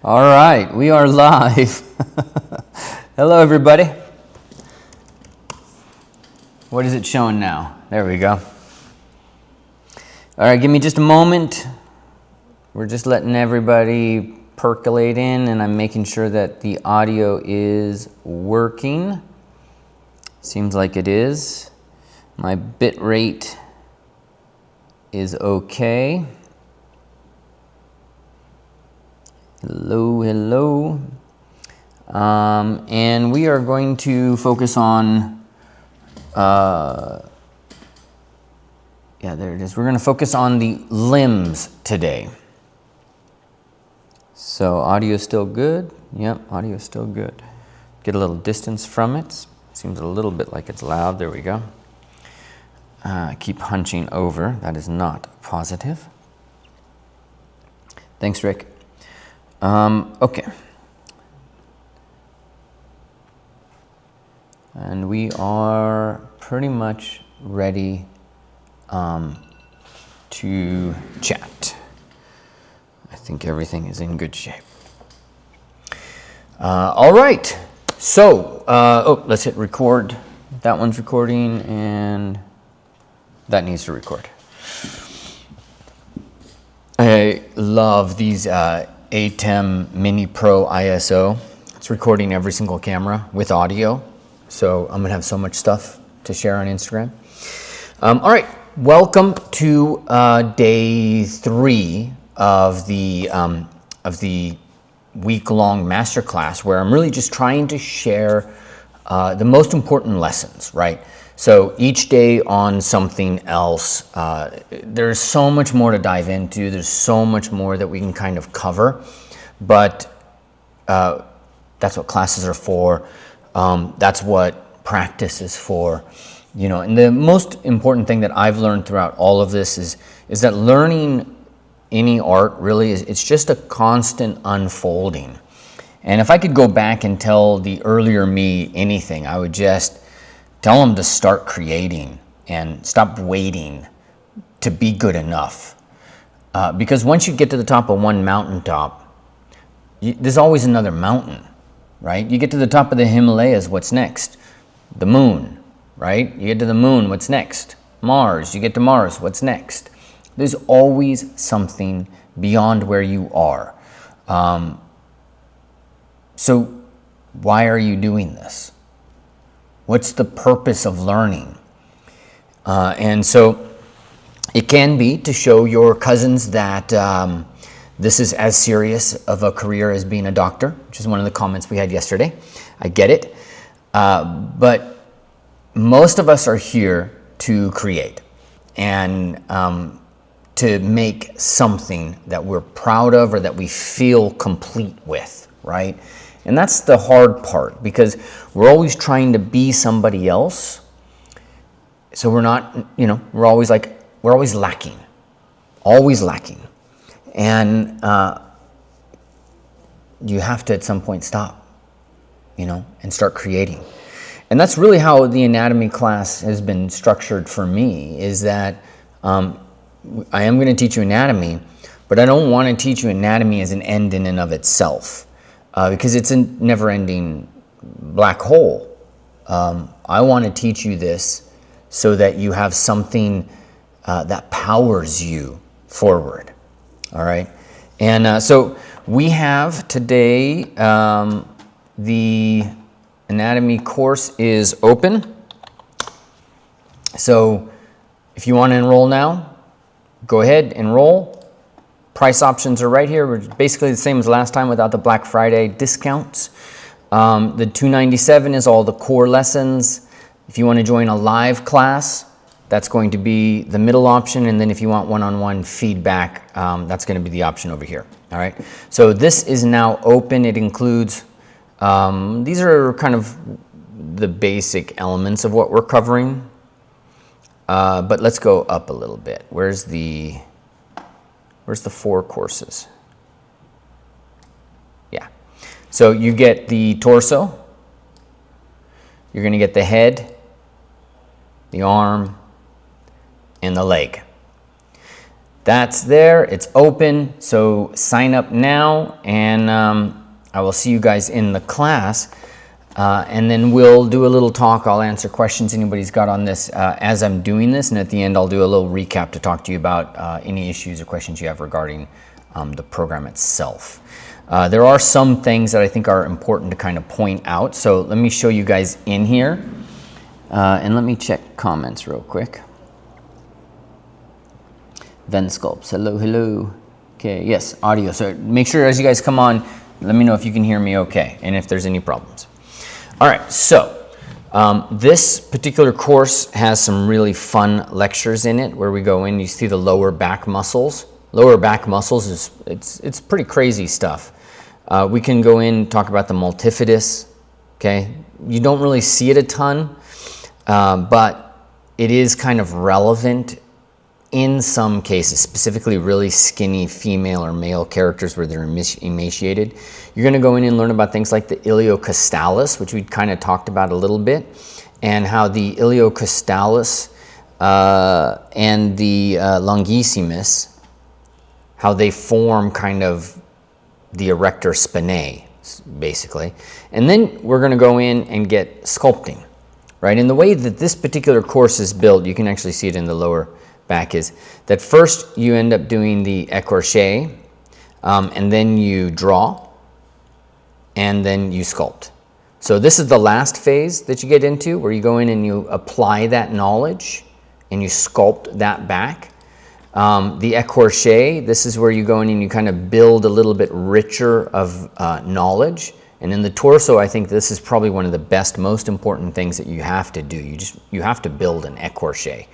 All right, we are live. Hello, everybody. What is it showing now? There we go. All right, give me just a moment. We're just letting everybody percolate in, and I'm making sure that the audio is working. Seems like it is. My bit rate is okay. Hello, hello. And we are going to focus on, there it is. We're going to focus on the limbs today. So audio is still good. Yep, audio is still good. Get a little distance from it. Seems a little bit like it's loud. There we go. Keep hunching over. That is not positive. Thanks, Rick. Okay. And we are pretty much ready to chat. I think everything is in good shape. All right. So, let's hit record. That one's recording, and that needs to record. I love these ATEM Mini Pro ISO. It's recording every single camera with audio. So I'm gonna have so much stuff to share on Instagram. All right, welcome to day 3 of the week-long masterclass, where I'm really just trying to share the most important lessons, right? So each day on something else. There's so much more to dive into. There's so much more that we can kind of cover, but that's what classes are for. That's what practice is for, you know. And the most important thing that I've learned throughout all of this is that learning any art really it's just a constant unfolding. And if I could go back and tell the earlier me anything, I would just tell them to start creating and stop waiting to be good enough. Because once you get to the top of one mountaintop, there's always another mountain, right? You get to the top of the Himalayas, what's next? The moon, right? You get to the moon, what's next? Mars. You get to Mars, what's next? There's always something beyond where you are. So why are you doing this? What's the purpose of learning? And so it can be to show your cousins that this is as serious of a career as being a doctor, which is one of the comments we had yesterday. I get it. But most of us are here to create and to make something that we're proud of or that we feel complete with, right? And that's the hard part, because we're always trying to be somebody else. So we're not, we're always lacking. Always lacking. And you have to at some point stop, and start creating. And that's really how the anatomy class has been structured for me, is that I am going to teach you anatomy, but I don't want to teach you anatomy as an end in and of itself. Because it's a never-ending black hole. I want to teach you this so that you have something that powers you forward. All right? And so we have today, the anatomy course is open. So if you want to enroll now, go ahead, enroll. Price options are right here. We're basically the same as last time without the Black Friday discounts. The $297 is all the core lessons. If you want to join a live class, that's going to be the middle option. And then if you want one-on-one feedback, that's going to be the option over here. All right. So this is now open. It includes, these are kind of the basic elements of what we're covering. But let's go up a little bit. Where's the 4 courses? Yeah. So you get the torso. You're going to get the head, the arm, and the leg. that's there. It's open. So sign up now, and I will see you guys in the class. And then we'll do a little talk. I'll answer questions anybody's got on this as I'm doing this. And at the end, I'll do a little recap to talk to you about any issues or questions you have regarding the program itself. There are some things that I think are important to kind of point out. So let me show you guys in here. And let me check comments real quick. Ven Sculpts, hello, hello. Okay, yes, audio. So make sure as you guys come on, let me know if you can hear me okay and if there's any problems. All right, so this particular course has some really fun lectures in it where we go in, you see the lower back muscles. Lower back muscles, it's pretty crazy stuff. We can go in and talk about the multifidus, okay? You don't really see it a ton, but it is kind of relevant in some cases, specifically really skinny female or male characters where they're emaciated. You're going to go in and learn about things like the iliocostalis, which we kind of talked about a little bit, and how the iliocostalis and the longissimus, how they form kind of the erector spinae, basically. And then we're going to go in and get sculpting, right? And the way that this particular course is built, you can actually see it in the lower back, is that first you end up doing the écorché, and then you draw, and then you sculpt. So this is the last phase that you get into, where you go in and you apply that knowledge and you sculpt that back. The écorché, this is where you go in and you kind of build a little bit richer of knowledge. And in the torso, I think this is probably one of the best, most important things that you have to do. You have to build an écorché.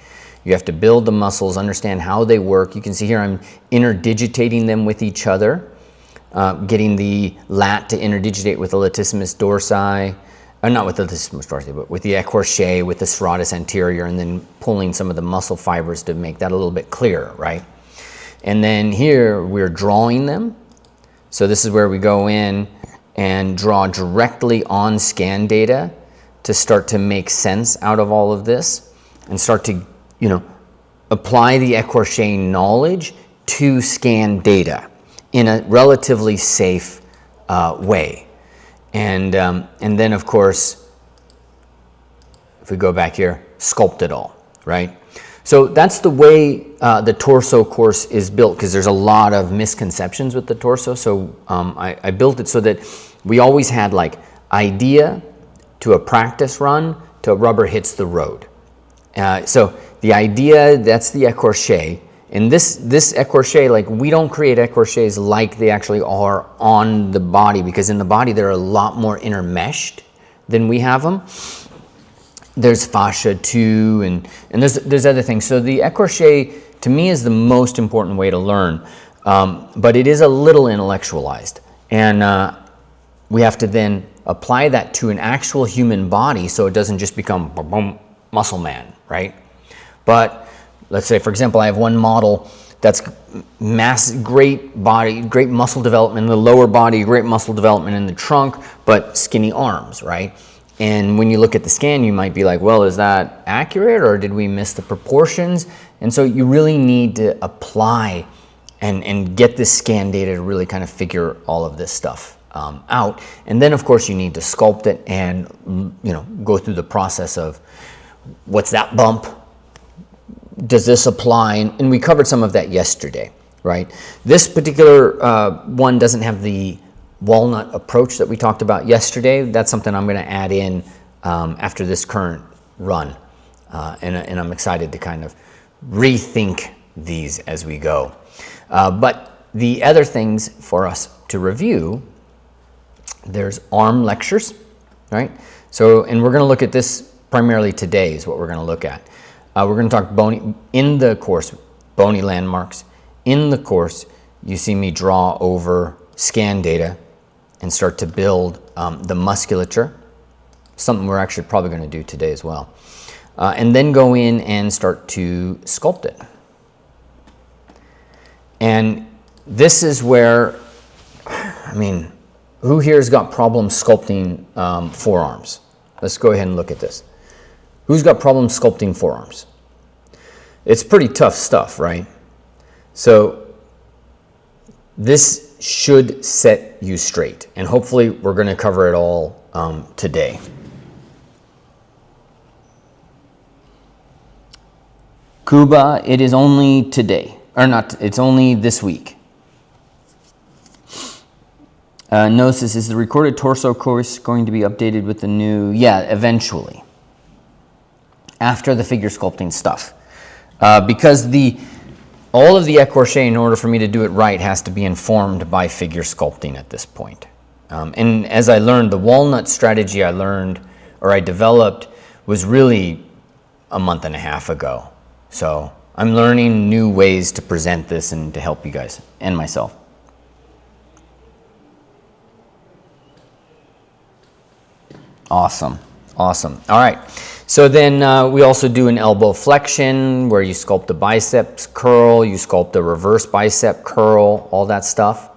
You have to build the muscles, understand how they work. You can see here I'm interdigitating them with each other, getting the lat to interdigitate with the latissimus dorsi, not with the latissimus dorsi, but with the écorché, with the serratus anterior, and then pulling some of the muscle fibers to make that a little bit clearer, right? And then here we're drawing them. So this is where we go in and draw directly on scan data to start to make sense out of all of this and start to apply the écorché knowledge to scan data in a relatively safe way. And then, of course, if we go back here, sculpt it all, right? So that's the way the torso course is built, because there's a lot of misconceptions with the torso. So I built it so that we always had like idea to a practice run to rubber hits the road. So the idea, that's the écorché. And this écorché, like we don't create écorchés like they actually are on the body, because in the body they're a lot more intermeshed than we have them. There's fascia too, and there's other things. So the écorché to me is the most important way to learn, but it is a little intellectualized, and we have to then apply that to an actual human body so it doesn't just become boom, muscle man, right? But let's say, for example, I have one model that's great body, great muscle development in the lower body, great muscle development in the trunk, but skinny arms, right? And when you look at the scan, you might be like, well, is that accurate, or did we miss the proportions? And so you really need to apply and get this scan data to really kind of figure all of this stuff out. And then, of course, you need to sculpt it and go through the process of what's that bump? Does this apply? And we covered some of that yesterday, right? This particular one doesn't have the walnut approach that we talked about yesterday. That's something I'm going to add in after this current run. And I'm excited to kind of rethink these as we go. But the other things for us to review, there's arm lectures, right? So, and we're going to look at this primarily today is what we're going to look at. We're going to talk bony, in the course, bony landmarks. In the course, you see me draw over scan data and start to build the musculature, something we're actually probably going to do today as well. And then go in and start to sculpt it. And this is where, who here has got problems sculpting forearms? Let's go ahead and look at this. Who's got problems sculpting forearms? It's pretty tough stuff, right? So this should set you straight, and hopefully we're going to cover it all today. Cuba, it is only today, or not, it's only this week. Gnosis, is the recorded torso course going to be updated with the new? Yeah, eventually. After the figure sculpting stuff. Because all of the écorché, in order for me to do it right, has to be informed by figure sculpting at this point. And as I learned, the walnut strategy I developed was really a month and a half ago. So I'm learning new ways to present this and to help you guys and myself. Awesome, awesome. All right, so then we also do an elbow flexion where you sculpt the biceps curl, you sculpt the reverse bicep curl, all that stuff.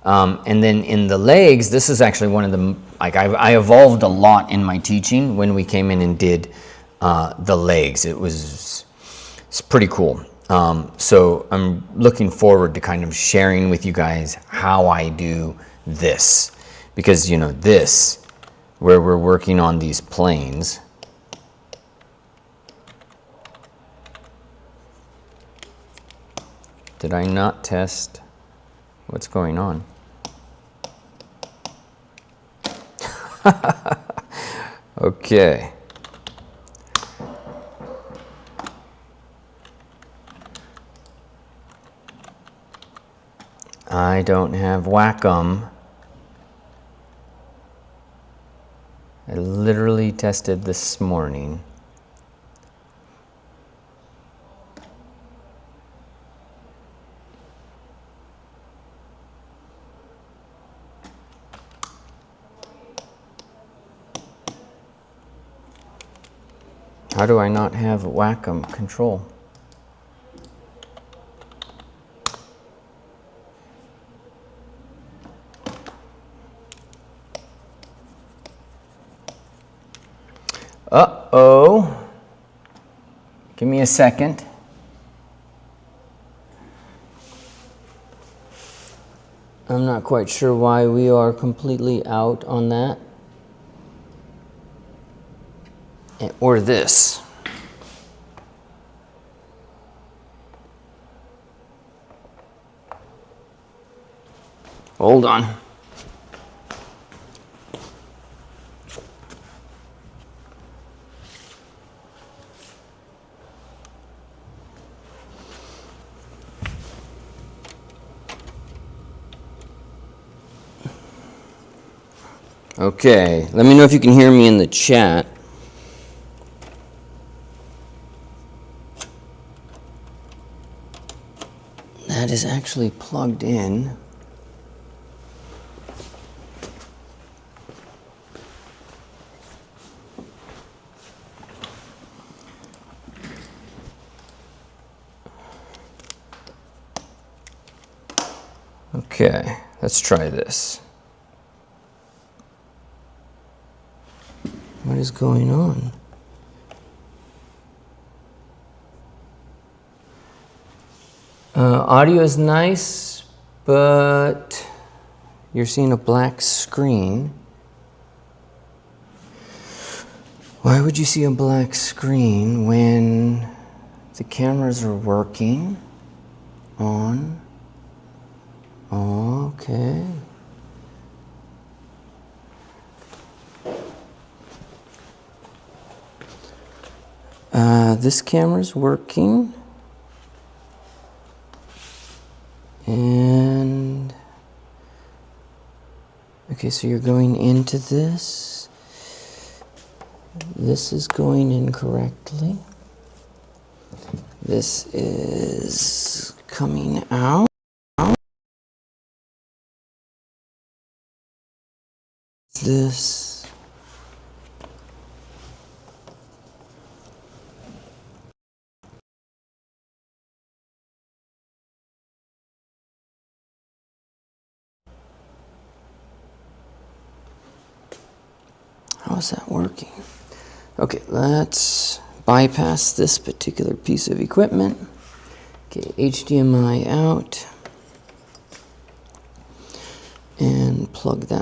And then in the legs, this is actually one of the, like I evolved a lot in my teaching when we came in and did the legs. It's pretty cool. So I'm looking forward to kind of sharing with you guys how I do this, because, you know, this, where we're working on these planes, did I not test what's going on? Okay. I don't have Wacom. I literally tested this morning. How do I not have Wacom control? Uh-oh. Give me a second. I'm not quite sure why we are completely out on that. Or this. Hold on. Okay, let me know if you can hear me in the chat. That is actually plugged in. Okay, let's try this. What is going on? Audio is nice, but you're seeing a black screen. Why would you see a black screen when the cameras are working on? Okay. This camera's working. And okay, so you're going into this. This is going in correctly. This is coming out. This. How is that working? Okay, let's bypass this particular piece of equipment Okay, HDMI out. And plug that.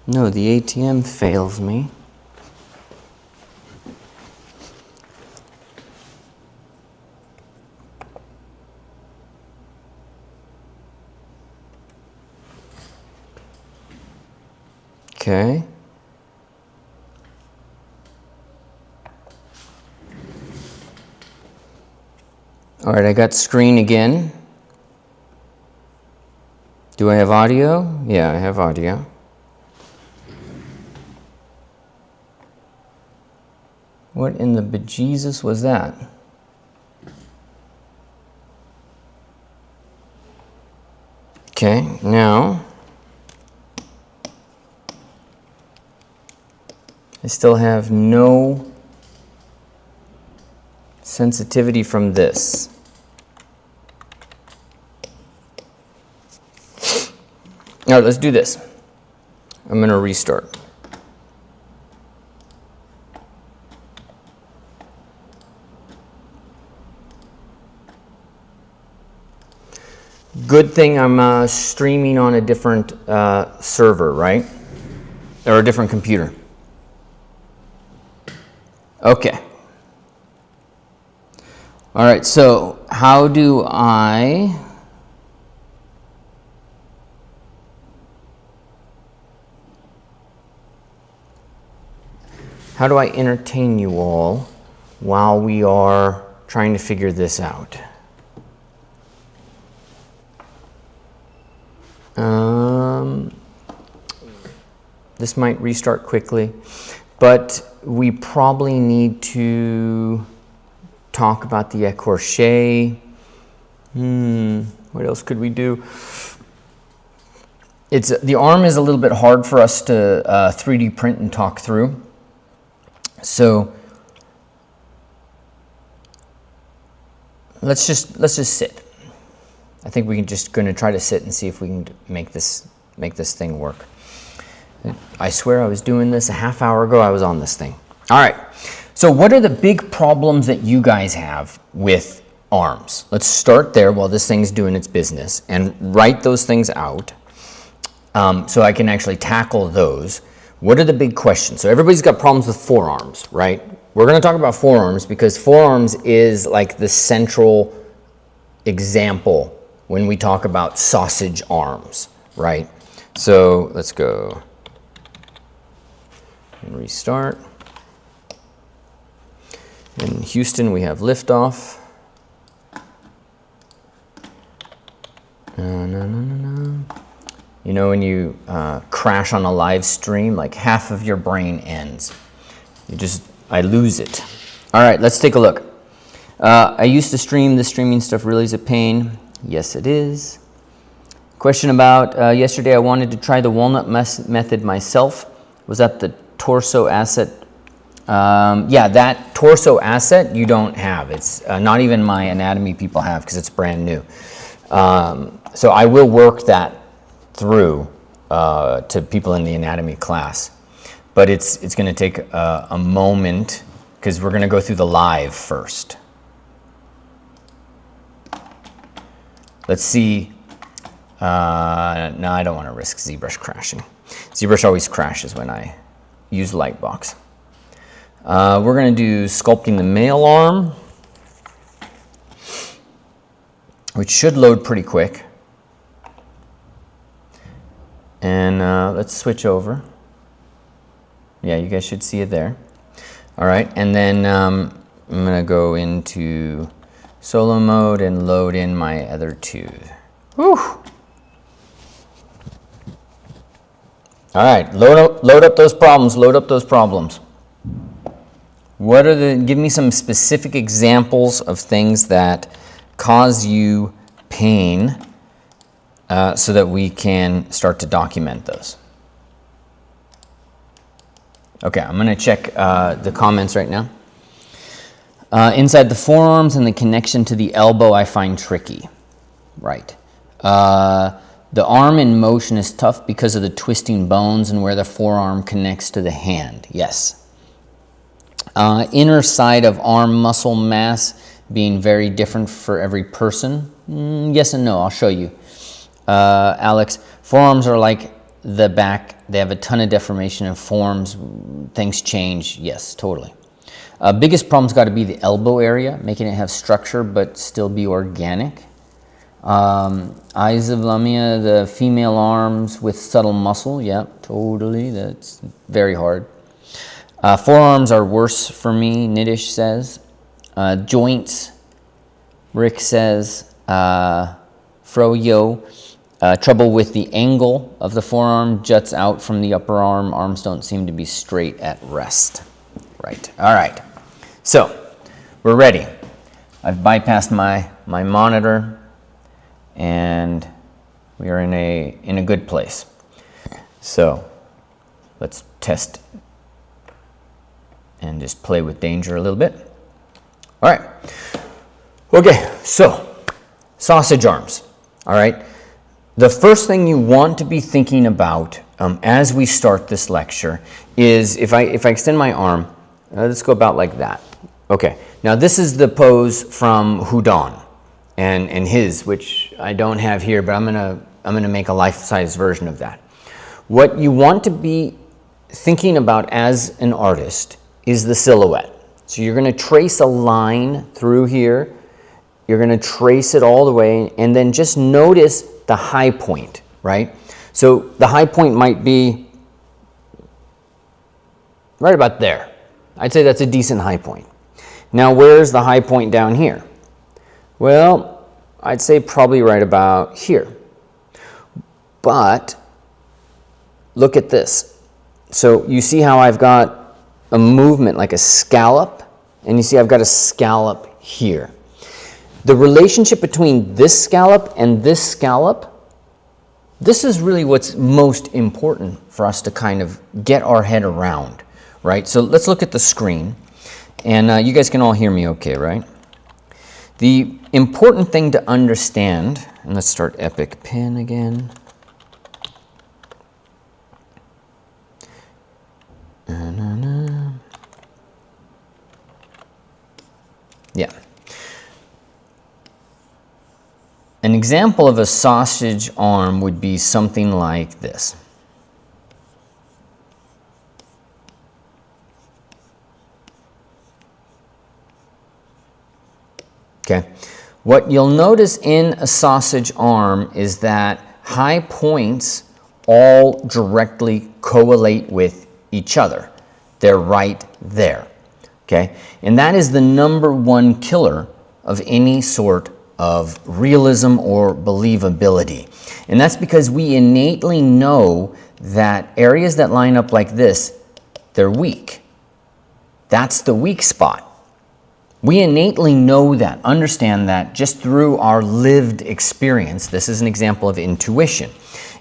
No, the ATM fails me. Okay. All right, I got screen again. Do I have audio? Yeah, I have audio. What in the bejesus was that? Okay, now I still have no sensitivity from this. All right, let's do this. I'm going to restart. Good thing I'm streaming on a different server, right? Or a different computer. Okay. All right, so how do I... How do I entertain you all while we are trying to figure this out? This might restart quickly, but we probably need to talk about the écorché. What else could we do? The arm is a little bit hard for us to 3D print and talk through. So let's just sit. I think we're just going to try to sit and see if we can make this thing work. I swear I was doing this a half hour ago. I was on this thing. All right. So what are the big problems that you guys have with arms? Let's start there while this thing's doing its business and write those things out so I can actually tackle those. What are the big questions? So everybody's got problems with forearms, right? We're going to talk about forearms because forearms is like the central example when we talk about sausage arms, right? So let's go and restart. In Houston, we have liftoff. No. You know when you crash on a live stream, like half of your brain ends. I lose it. All right, let's take a look. I used to stream. The streaming stuff really is a pain. Yes, it is. Question about yesterday, I wanted to try the walnut method myself. Was that the torso asset? Yeah, that torso asset you don't have. It's not even my anatomy people have because it's brand new. So I will work that through to people in the anatomy class. But it's going to take a moment because we're going to go through the live first. Let's see. No, I don't want to risk ZBrush crashing. ZBrush always crashes when I use Lightbox. We're going to do sculpting the male arm, which should load pretty quick. And let's switch over. Yeah, you guys should see it there. All right, and then I'm going to go into solo mode and load in my other two. Whew. All right, load up those problems, load up those problems. Give me some specific examples of things that cause you pain so that we can start to document those. Okay, I'm going to check the comments right now. Inside the forearms and the connection to the elbow I find tricky. Right. The arm in motion is tough because of the twisting bones and where the forearm connects to the hand. Yes. Inner side of arm muscle mass being very different for every person. Yes and no, I'll show you. Alex, forearms are like the back. They have a ton of deformation and forms. Things change. Yes, totally. Biggest problem's got to be the elbow area, making it have structure but still be organic. Eyes of Lamia, the female arms with subtle muscle. Yeah, totally. That's very hard. Forearms are worse for me, Nidish says. Joints, Rick says. Froyo, trouble with the angle of the forearm, juts out from the upper arm. Arms don't seem to be straight at rest. Right. All right. So we're ready. I've bypassed my monitor, and we are in a good place. So let's test and just play with danger a little bit. All right. Okay. So sausage arms. All right. The first thing you want to be thinking about as we start this lecture is if I extend my arm, let's go about like that. Okay. Now this is the pose from Houdon and his, which I don't have here, but I'm gonna make a life-size version of that. What you want to be thinking about as an artist is the silhouette. So you're gonna trace a line through here. You're going to trace it all the way, and then just notice the high point, right? So the high point might be right about there. I'd say that's a decent high point. Now, where's the high point down here? Well, I'd say probably right about here. But look at this. So you see how I've got a movement like a scallop, and you see I've got a scallop here. The relationship between this scallop and this scallop, this is really what's most important for us to kind of get our head around, right? So let's look at the screen, and you guys can all hear me okay, right? The important thing to understand, and let's start Epic Pen again. Yeah. An example of a sausage arm would be something like this. Okay. What you'll notice in a sausage arm is that high points all directly correlate with each other. They're right there. Okay. And that is the #1 killer of any sort of realism or believability. And that's because we innately know that areas that line up like this, they're weak. That's the weak spot. We innately know that, understand that just through our lived experience. This is an example of intuition.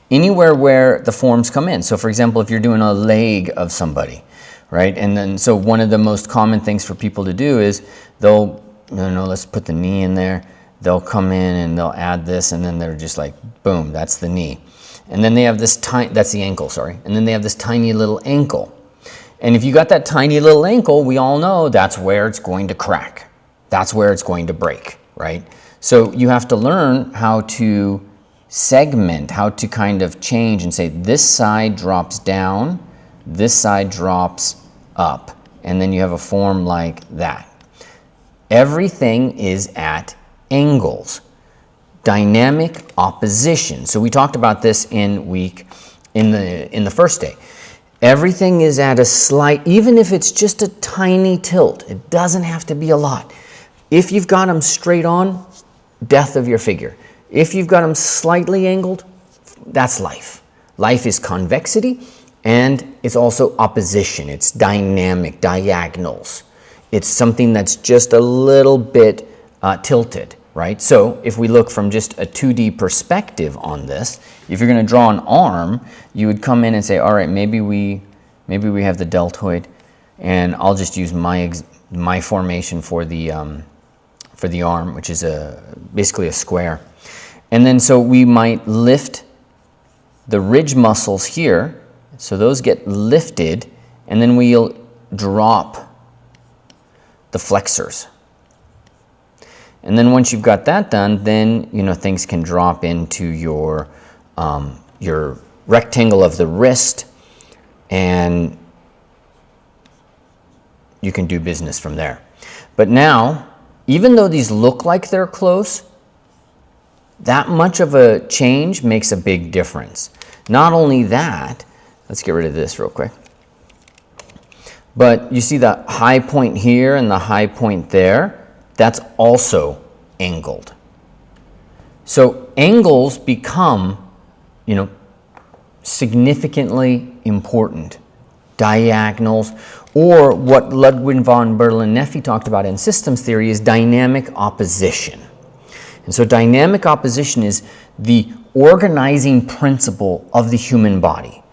Anywhere where the forms come in. So for example, if you're doing a leg of somebody, right? And then, so one of the most common things for people to do is they'll, let's put the knee in there. They'll come in and they'll add this, and then they're just like, boom, that's the knee. And then they have this that's the ankle, sorry. And then they have this tiny little ankle. And if you got that tiny little ankle, we all know that's where it's going to crack. That's where it's going to break, right? So you have to learn how to segment, how to kind of change and say this side drops down, this side drops up, and then you have a form like that. Everything is at angles, dynamic opposition. So we talked about this in the first day. Everything is at a slight, even if it's just a tiny tilt, it doesn't have to be a lot. If you've got them straight on, death of your figure. If you've got them slightly angled, that's life. Life is convexity, and it's also opposition. It's dynamic, diagonals. It's something that's just a little bit tilted, right? So if we look from just a 2D perspective on this, if you're going to draw an arm, you would come in and say, all right, maybe we have the deltoid, and I'll just use my formation for the arm, which is basically a square. And then so we might lift the ridge muscles here, so those get lifted, and then we'll drop the flexors. And then once you've got that done, then things can drop into your rectangle of the wrist, and you can do business from there. But now, even though these look like they're close, that much of a change makes a big difference. Not only that, let's get rid of this real quick. But you see the high point here and the high point there, that's also angled. So angles become, significantly important. Diagonals, or what Ludwig von Bertalanffy talked about in systems theory, is dynamic opposition. And so dynamic opposition is the organizing principle of the human body.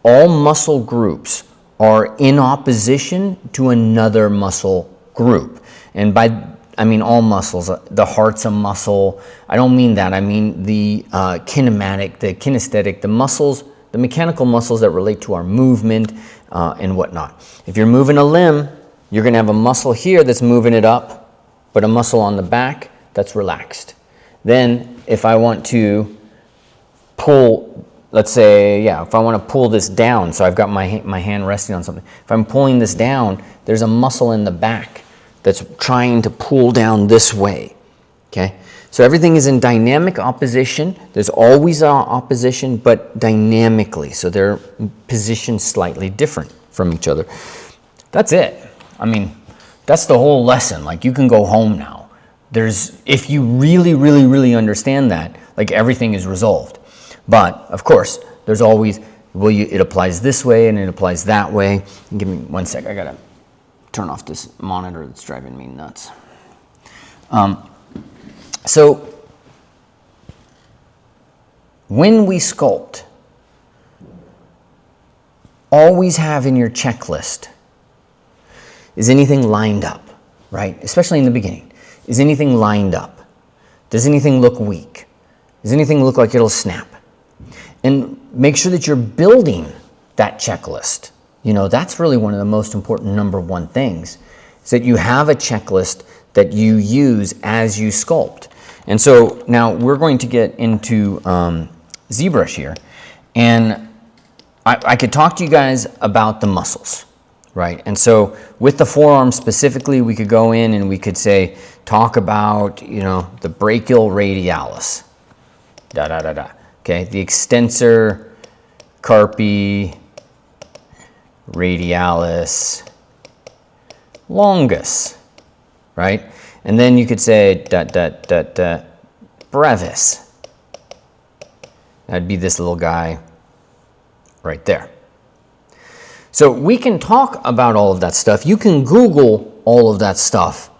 All muscle groups are in opposition to another muscle group. And I mean all muscles. The heart's a muscle. I don't mean that. I mean the kinematic, the kinesthetic, the muscles, the mechanical muscles that relate to our movement and whatnot. If you're moving a limb, you're going to have a muscle here that's moving it up, but a muscle on the back that's relaxed. Then if I want to pull, let's say, if I want to pull this down, so I've got my hand resting on something. If I'm pulling this down, there's a muscle in the back that's trying to pull down this way, okay? So everything is in dynamic opposition. There's always opposition, but dynamically. So they're positioned slightly different from each other. That's it. I mean, that's the whole lesson. Like, you can go home now. If you really, really, really understand that, like, everything is resolved. But, of course, there's always, it applies this way and it applies that way. Give me 1 sec. I got to turn off this monitor that's driving me nuts. So when we sculpt, always have in your checklist, is anything lined up, right? Especially in the beginning. Is anything lined up? Does anything look weak? Does anything look like it'll snap? And make sure that you're building that checklist. That's really one of the most important number one things, is that you have a checklist that you use as you sculpt. And so now we're going to get into ZBrush here, and I could talk to you guys about the muscles, right? And so with the forearm specifically, we could go in and we could say, talk about, the brachial radialis, okay? The extensor carpi radialis longus, right? And then you could say brevis. That'd be this little guy right there. So we can talk about all of that stuff. You can Google all of that stuff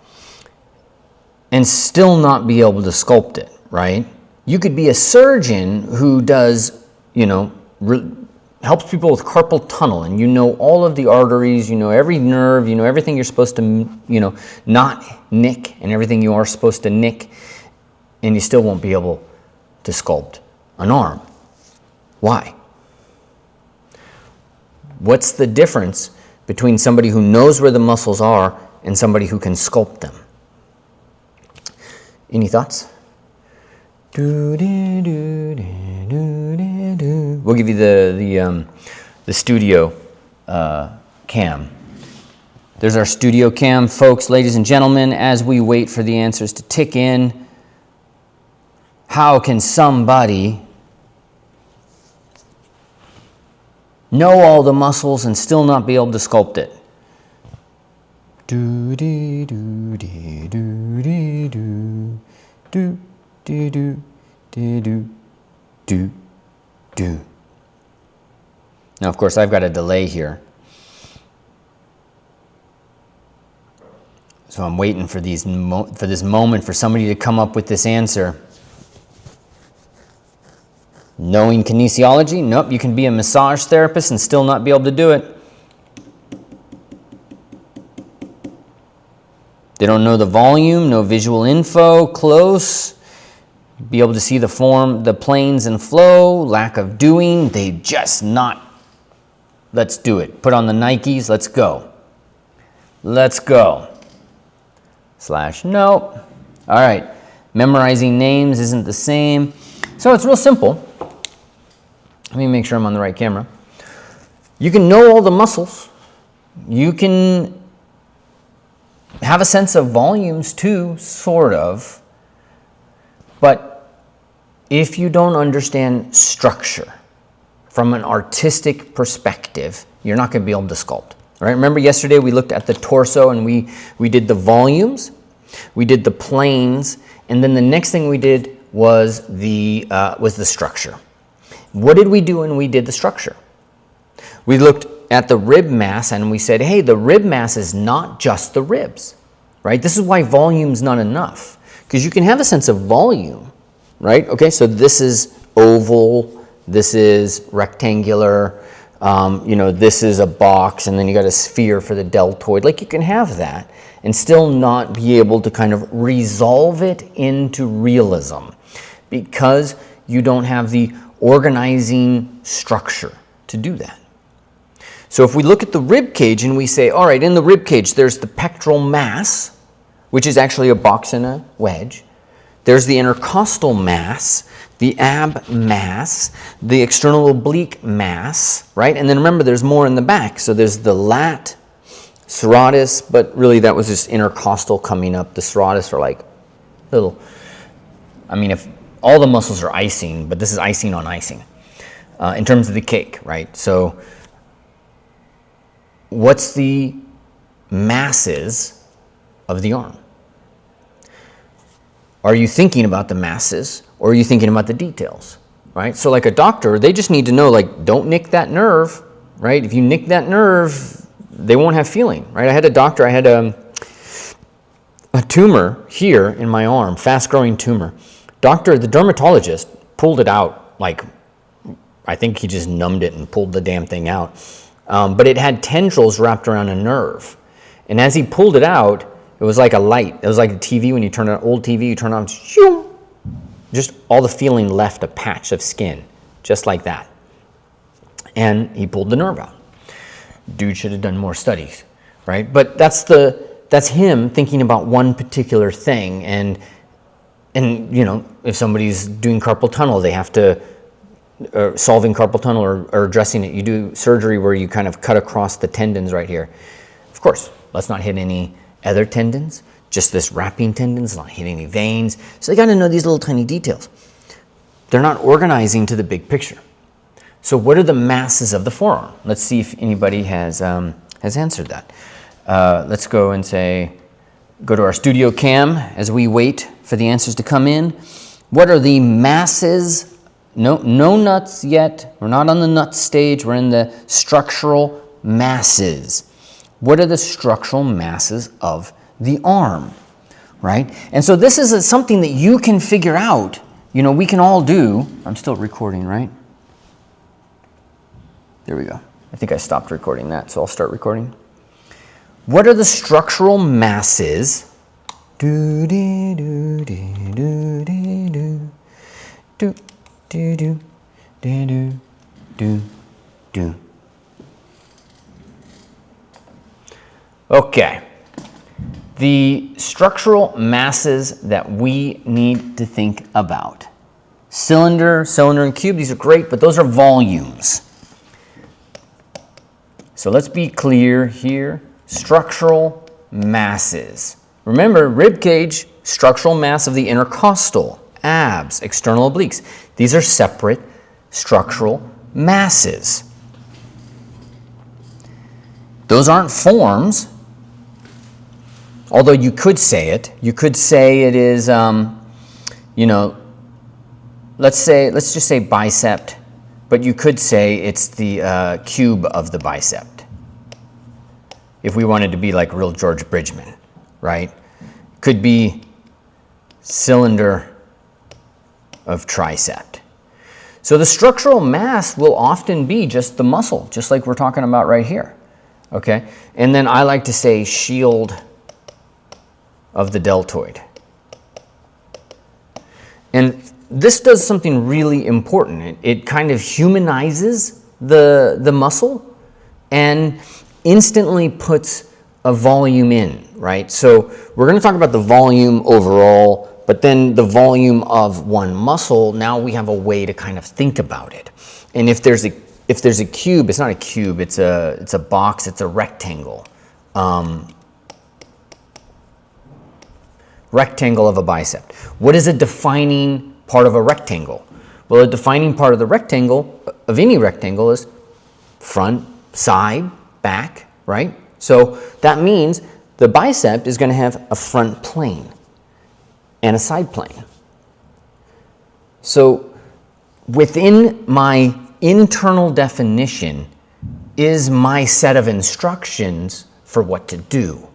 and still not be able to sculpt it, right? You could be a surgeon who does, helps people with carpal tunnel, and all of the arteries, every nerve, everything you're supposed to, not nick, and everything you are supposed to nick, and you still won't be able to sculpt an arm. Why? What's the difference between somebody who knows where the muscles are and somebody who can sculpt them? Any thoughts? We'll give you the studio cam. There's our studio cam, folks, ladies and gentlemen, as we wait for the answers to tick in. How can somebody know all the muscles and still not be able to sculpt it? Do do do do do do do do do do do do. Now, of course, I've got a delay here, so I'm waiting for this moment for somebody to come up with this answer. Knowing kinesiology? Nope, you can be a massage therapist and still not be able to do it. They don't know the volume, no visual info, close. be able to see the form, the planes and flow, lack of doing, they just not, let's do it. Put on the Nikes, let's go. Let's go. Slash, nope. All right, memorizing names isn't the same. So it's real simple. Let me make sure I'm on the right camera. You can know all the muscles. You can have a sense of volumes too, sort of. But if you don't understand structure from an artistic perspective, you're not going to be able to sculpt. Right? Remember yesterday we looked at the torso and we did the volumes, we did the planes, and then the next thing we did was the structure. What did we do when we did the structure? We looked at the rib mass and we said, hey, the rib mass is not just the ribs, right? This is why volume's not enough, because you can have a sense of volume, right? Okay, so this is oval, this is rectangular, this is a box, and then you got a sphere for the deltoid. Like, you can have that and still not be able to kind of resolve it into realism because you don't have the organizing structure to do that. So if we look at the rib cage and we say, all right, in the rib cage, there's the pectoral mass, which is actually a box and a wedge. There's the intercostal mass, the ab mass, the external oblique mass, right? And then remember, there's more in the back. So there's the lat, serratus, but really that was just intercostal coming up. The serratus are like little, I mean, if all the muscles are icing, but this is icing on icing in terms of the cake, right? So what's the masses of the arm? Are you thinking about the masses or are you thinking about the details, right? So like a doctor, they just need to know, like, don't nick that nerve, right? If you nick that nerve, they won't have feeling, right? I had a doctor, I had a tumor here in my arm, fast-growing tumor. The dermatologist pulled it out, like, I think he just numbed it and pulled the damn thing out. But it had tendrils wrapped around a nerve. And as he pulled it out, it was like a light. It was like a TV when you turn on an old TV, you turn on, shoo, just all the feeling left, a patch of skin, just like that. And he pulled the nerve out. Dude should have done more studies, right? But that's him thinking about one particular thing. And if somebody's doing carpal tunnel, they have to, solving carpal tunnel or addressing it, you do surgery where you kind of cut across the tendons right here. Of course, let's not hit any other tendons, just this wrapping tendons, not hit any veins. So they got to know these little tiny details. They're not organizing to the big picture. So what are the masses of the forearm? Let's see if anybody has answered that. Let's go and go to our studio cam as we wait for the answers to come in. What are the masses? No nuts yet. We're not on the nuts stage. We're in the structural masses. What are the structural masses of the arm, right? And so this is something that you can figure out. We can all do. I'm still recording, right? There we go. I think I stopped recording that, so I'll start recording. What are the structural masses? Do do do do do do do do do do do do. Okay. The structural masses that we need to think about. Cylinder, and cube, these are great, but those are volumes. So let's be clear here. Structural masses. Remember, rib cage, structural mass of the intercostal, abs, external obliques. These are separate structural masses. Those aren't forms, although you could say it. You could say it is, let's just say bicep, but you could say it's the cube of the bicep. If we wanted to be like real George Bridgman, right? Could be cylinder of tricep. So the structural mass will often be just the muscle, just like we're talking about right here, okay? And then I like to say shield of the deltoid. And this does something really important. It kind of humanizes the muscle and instantly puts a volume in, right? So we're going to talk about the volume overall, but then the volume of one muscle, now we have a way to kind of think about it. And if there's a cube, it's not a cube, it's a box, it's a rectangle. Rectangle of a bicep. What is a defining part of a rectangle? Well, a defining part of the rectangle, of any rectangle, is front, side, back, right? So that means the bicep is going to have a front plane and a side plane. So within my internal definition is my set of instructions for what to do.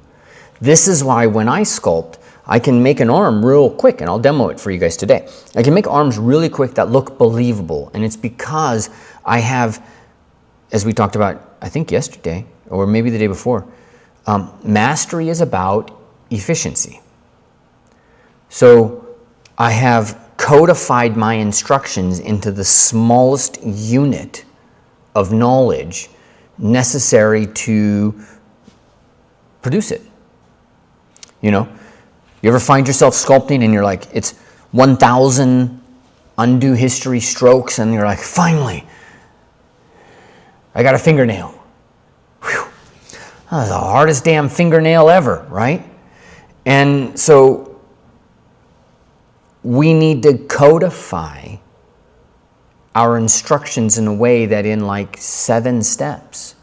This is why when I sculpt, I can make an arm real quick, and I'll demo it for you guys today. I can make arms really quick that look believable, and it's because I have, as we talked about, I think yesterday, or maybe the day before, mastery is about efficiency. So I have codified my instructions into the smallest unit of knowledge necessary to produce it. You know, you ever find yourself sculpting and you're like, it's 1,000 undo history strokes, and you're like, finally, I got a fingernail. Whew. That was the hardest damn fingernail ever, right? And so we need to codify our instructions in a way that in like 7 steps,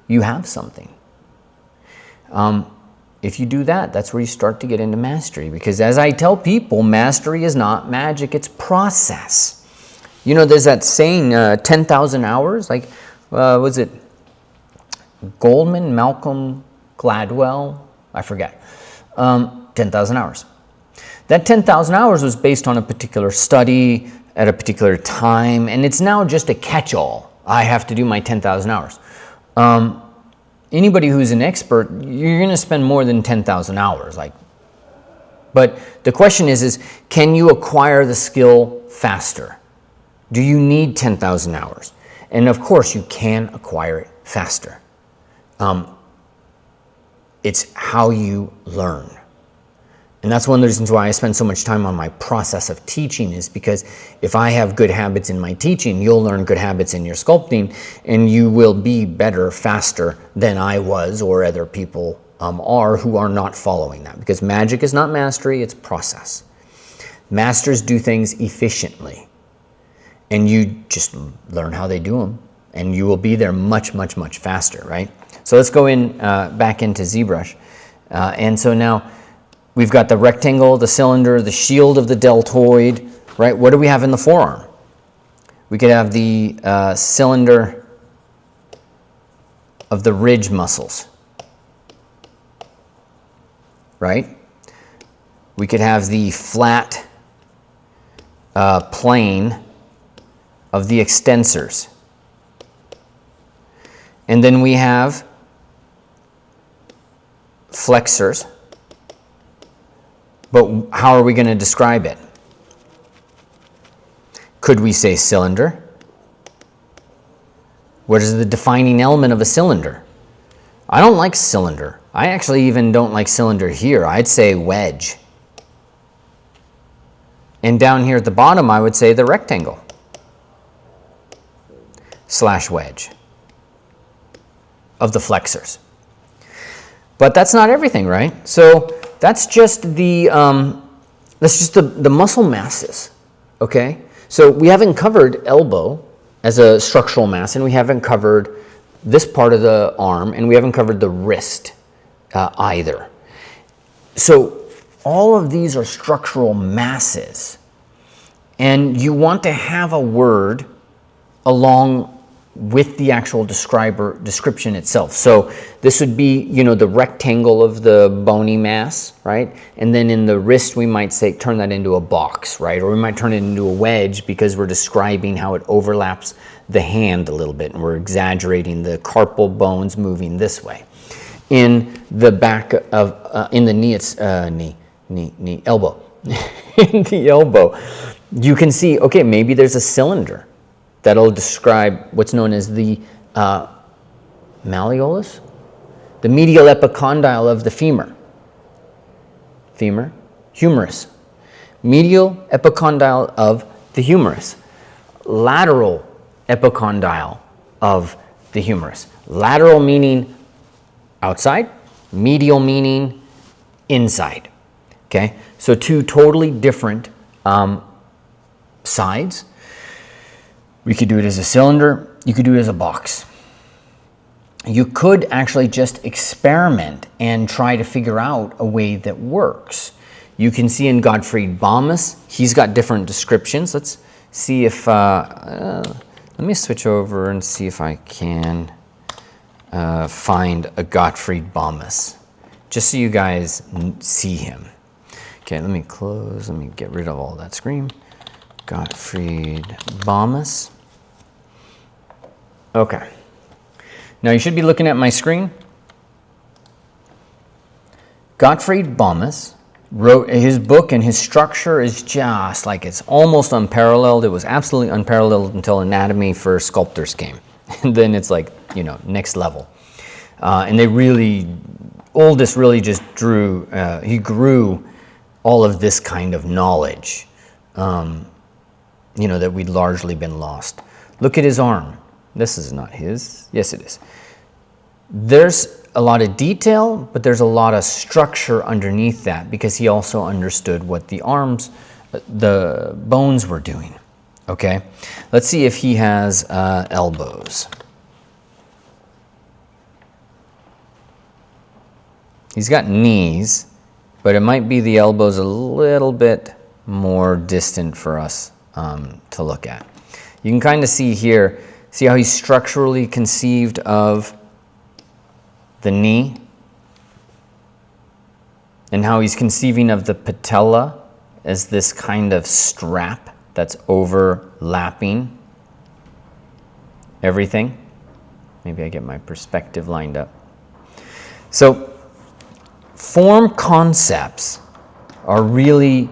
you have something. If you do that, that's where you start to get into mastery. Because as I tell people, mastery is not magic, it's process. You know, there's that saying, 10,000 hours. Like, was it Goldman, Malcolm Gladwell? I forget. 10,000 hours. That 10,000 hours was based on a particular study at a particular time, and it's now just a catch-all. I have to do my 10,000 hours. Anybody who's an expert, you're going to spend more than 10,000 hours. But the question is can you acquire the skill faster? Do you need 10,000 hours? And of course, you can acquire it faster. It's how you learn. And that's one of the reasons why I spend so much time on my process of teaching, is because if I have good habits in my teaching, you'll learn good habits in your sculpting, and you will be better faster than I was or other people are who are not following that. Because magic is not mastery, it's process. Masters do things efficiently, and you just learn how they do them, and you will be there much, much, much faster, right? So let's go in back into ZBrush. And so now, we've got the rectangle, the cylinder, the shield of the deltoid, right? What do we have in the forearm? We could have the cylinder of the ridge muscles, right? We could have the flat plane of the extensors. And then we have flexors. But how are we going to describe it? Could we say cylinder? What is the defining element of a cylinder? I don't like cylinder. I actually even don't like cylinder here. I'd say wedge. And down here at the bottom, I would say the rectangle / wedge of the flexors. But that's not everything, right? So that's just the muscle masses, okay? So we haven't covered elbow as a structural mass, and we haven't covered this part of the arm, and we haven't covered the wrist either. So all of these are structural masses, and you want to have a word along with the actual description itself. So this would be, you know, the rectangle of the bony mass, right? And then in the wrist, we might say, turn that into a box, right? Or we might turn it into a wedge because we're describing how it overlaps the hand a little bit, and we're exaggerating the carpal bones moving this way. In the back of, in the knee, it's elbow. In the elbow, you can see, okay, maybe there's a cylinder that'll describe what's known as the malleolus, the medial epicondyle of the femur. Femur, humerus. Medial epicondyle of the humerus. Lateral epicondyle of the humerus. Lateral meaning outside, medial meaning inside. Okay, so two totally different sides. We could do it as a cylinder, you could do it as a box. You could actually just experiment and try to figure out a way that works. You can see in Gottfried Bomis, he's got different descriptions. Let's see if, let me switch over and see if I can find a Gottfried Bomis, just so you guys see him. Okay, let me close, let me get rid of all that screen. Gottfried Bomis. Okay. Now you should be looking at my screen. Gottfried Bomis wrote his book, and his structure is just like, it's almost unparalleled. It was absolutely unparalleled until Anatomy for Sculptors came. And then it's like, you know, next level. And they really, Oldest really just drew, he grew all of this kind of knowledge, you know, that we'd largely been lost. Look at his arm. This is not his. Yes, it is. There's a lot of detail, but there's a lot of structure underneath that, because he also understood what the arms, the bones were doing. Okay, let's see if he has elbows. He's got knees, but it might be the elbows a little bit more distant for us to look at. You can kind of see here, see how he's structurally conceived of the knee, and how he's conceiving of the patella as this kind of strap that's overlapping everything. Maybe I get my perspective lined up. So form concepts are really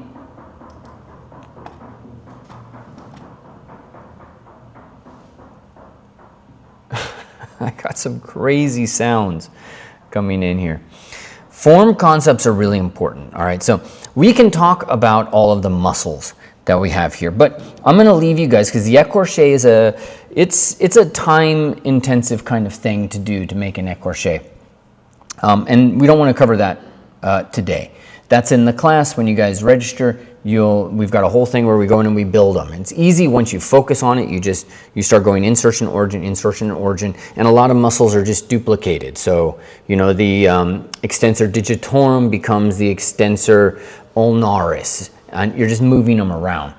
I got some crazy sounds coming in here. Form concepts are really important, all right? So we can talk about all of the muscles that we have here, but I'm gonna leave you guys, because the écorché is it's a time-intensive kind of thing to do, to make an écorché. And we don't wanna cover that today. That's in the class. When you guys register, we've got a whole thing where we go in and we build them. It's easy once you focus on it. You start going insertion, origin, and a lot of muscles are just duplicated. So, you know, the extensor digitorum becomes the extensor ulnaris, and you're just moving them around.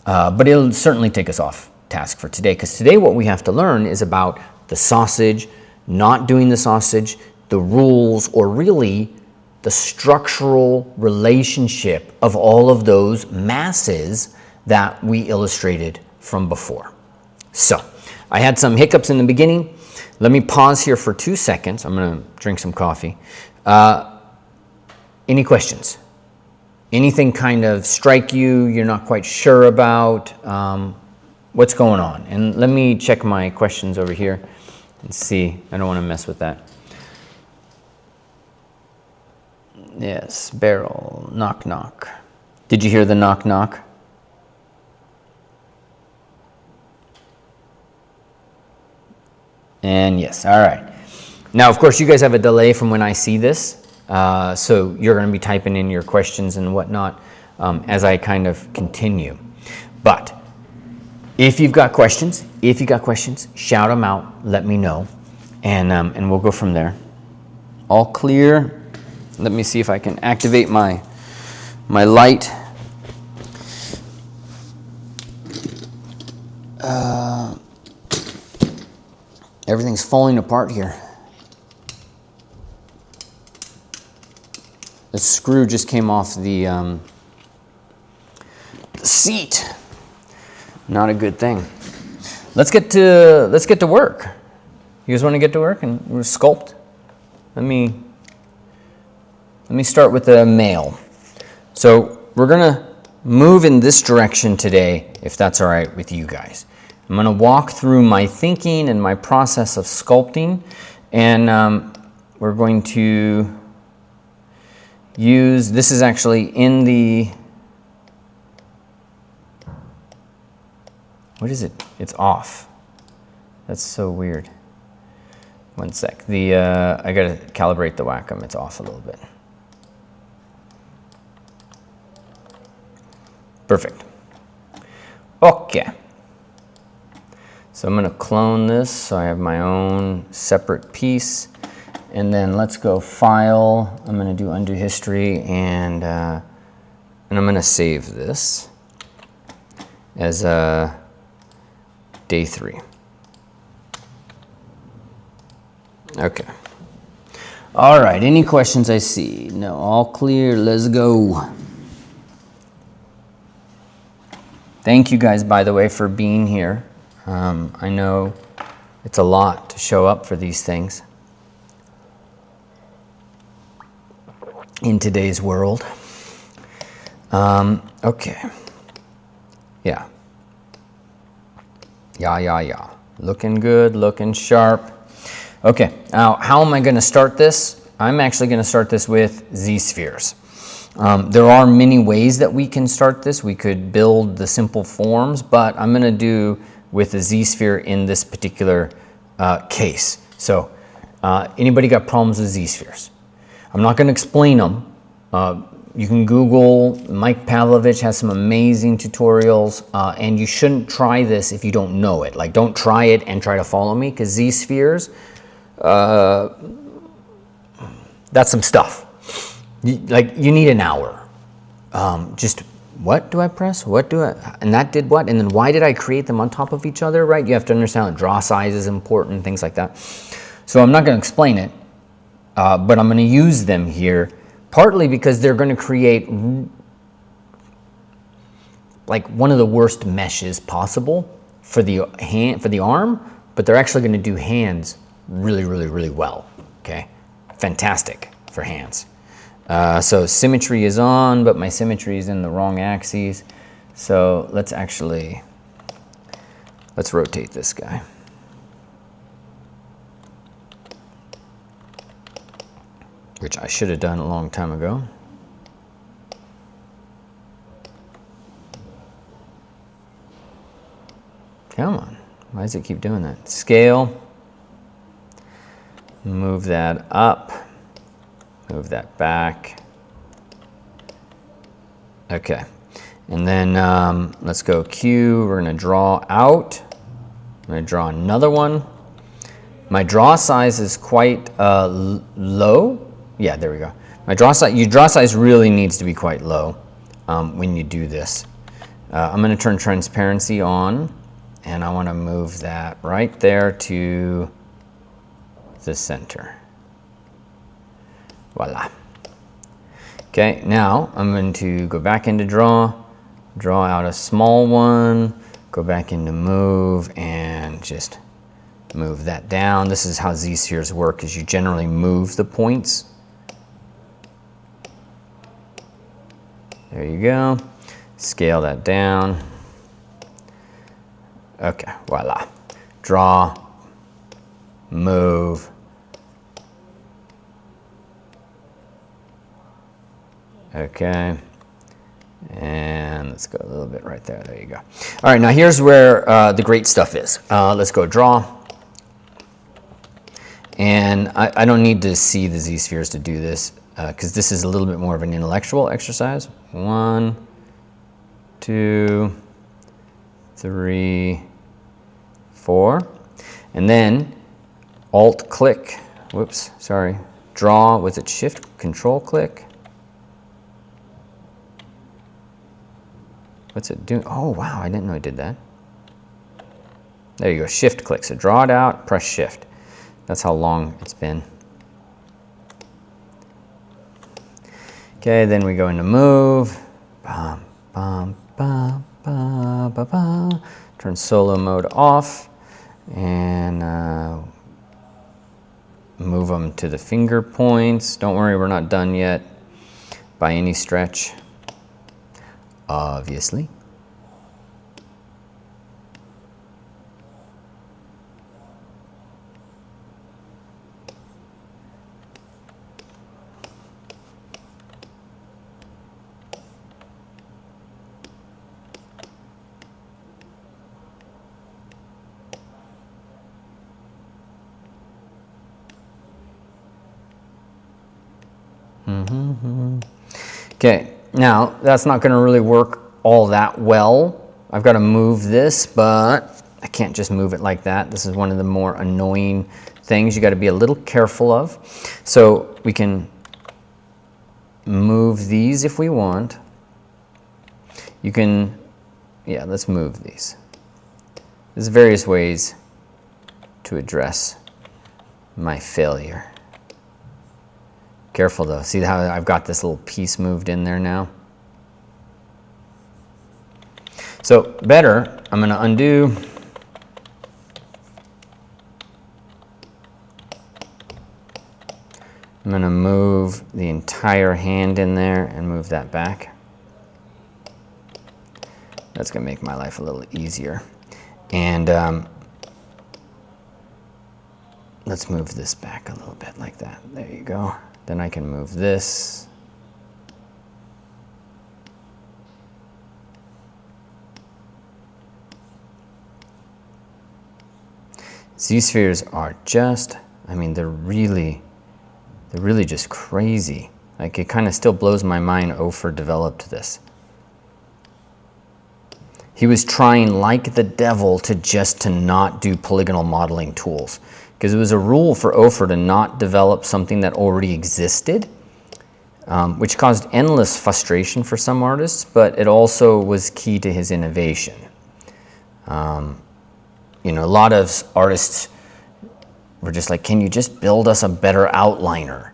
But it'll certainly take us off task for today, because today what we have to learn is about the sausage, not doing the sausage, the rules, or really the structural relationship of all of those masses that we illustrated from before. So, I had some hiccups in the beginning. Let me pause here for 2 seconds. I'm gonna drink some coffee. Any questions? Anything kind of strike you, you're not quite sure about? What's going on? And let me check my questions over here and see. I don't wanna mess with that. Yes, barrel, knock, knock. Did you hear the knock, knock? And yes, all right. Now, of course, you guys have a delay from when I see this, so you're going to be typing in your questions and whatnot as I kind of continue. But if you've got questions, shout them out, let me know, and we'll go from there. All clear. Let me see if I can activate my light. Everything's falling apart here. The screw just came off the seat. Not a good thing. Let's get to work. You guys want to get to work and sculpt? Let me start with the male. So we're gonna move in this direction today, if that's all right with you guys. I'm going to walk through my thinking and my process of sculpting, and we're going to use, this is actually in the, what is it? It's off. That's so weird. One sec. I gotta calibrate the Wacom. It's off a little bit. Perfect. Okay. So I'm gonna clone this so I have my own separate piece. And then let's go File. I'm gonna do Undo History, and I'm gonna save this as day 3. Okay. All right, any questions I see? No, all clear, let's go. Thank you guys, by the way, for being here. I know it's a lot to show up for these things in today's world. Okay. Yeah. Yeah. Looking good, looking sharp. Okay, now how am I going to start this? I'm actually going to start this with Z-spheres. There are many ways that we can start this. We could build the simple forms, but I'm going to do with a Z-sphere in this particular case. So anybody got problems with Z-spheres? I'm not going to explain them. You can Google, Mike Pavlovich has some amazing tutorials, and you shouldn't try this if you don't know it. Like, don't try it and try to follow me, because Z-spheres, that's some stuff. You need an hour. Just, what do I press? What do I, and that did what? And then why did I create them on top of each other, right? You have to understand that draw size is important, things like that. So I'm not going to explain it, but I'm going to use them here, partly because they're going to create like one of the worst meshes possible for the hand, for the arm, but they're actually going to do hands really, really, really well. Okay, fantastic for hands. So symmetry is on, but my symmetry is in the wrong axes. So let's rotate this guy. Which I should have done a long time ago. Come on, why does it keep doing that? Scale. Move that up, move that back. Okay, and then let's go Q. We're gonna draw out. I'm gonna draw another one. My draw size is quite low. Yeah, there we go. My draw size really needs to be quite low when you do this. I'm gonna turn transparency on, and I wanna move that right there to the center. Voila. Okay, now I'm going to go back into draw out a small one, go back into move, and just move that down. This is how Z-spheres work, is you generally move the points. There you go. Scale that down. Okay, voila. Draw, move. Okay, and let's go a little bit right there. There you go. All right, now here's where the great stuff is. Let's go draw. And I don't need to see the Z-spheres to do this, because this is a little bit more of an intellectual exercise. 1, 2, 3, 4. And then Alt-click. Whoops, sorry. Draw, was it Shift, Control-click? What's it doing? Oh, wow, I didn't know it did that. There you go, Shift click. So draw it out, press Shift. That's how long it's been. Okay, then we go into move. Bum, bum, bum, bum, bum, bum. Turn solo mode off, and move them to the finger points. Don't worry, we're not done yet by any stretch. obviously. Okay, now that's not going to really work all that well. I've got to move this, but I can't just move it like that. This is one of the more annoying things you got to be a little careful of. So we can move these if we want. You can, yeah, let's move these. There's various ways to address my failure. Careful though, see how I've got this little piece moved in there now? So better, I'm going to undo. I'm going to move the entire hand in there and move that back. That's going to make my life a little easier. And let's move this back a little bit like that. There you go. Then I can move this. Z-spheres are just, I mean, they're really just crazy. Like, it kind of still blows my mind Ofer developed this. He was trying like the devil to not do polygonal modeling tools, because it was a rule for Ofer to not develop something that already existed, which caused endless frustration for some artists, but it also was key to his innovation. You know, a lot of artists were just like, can you just build us a better outliner?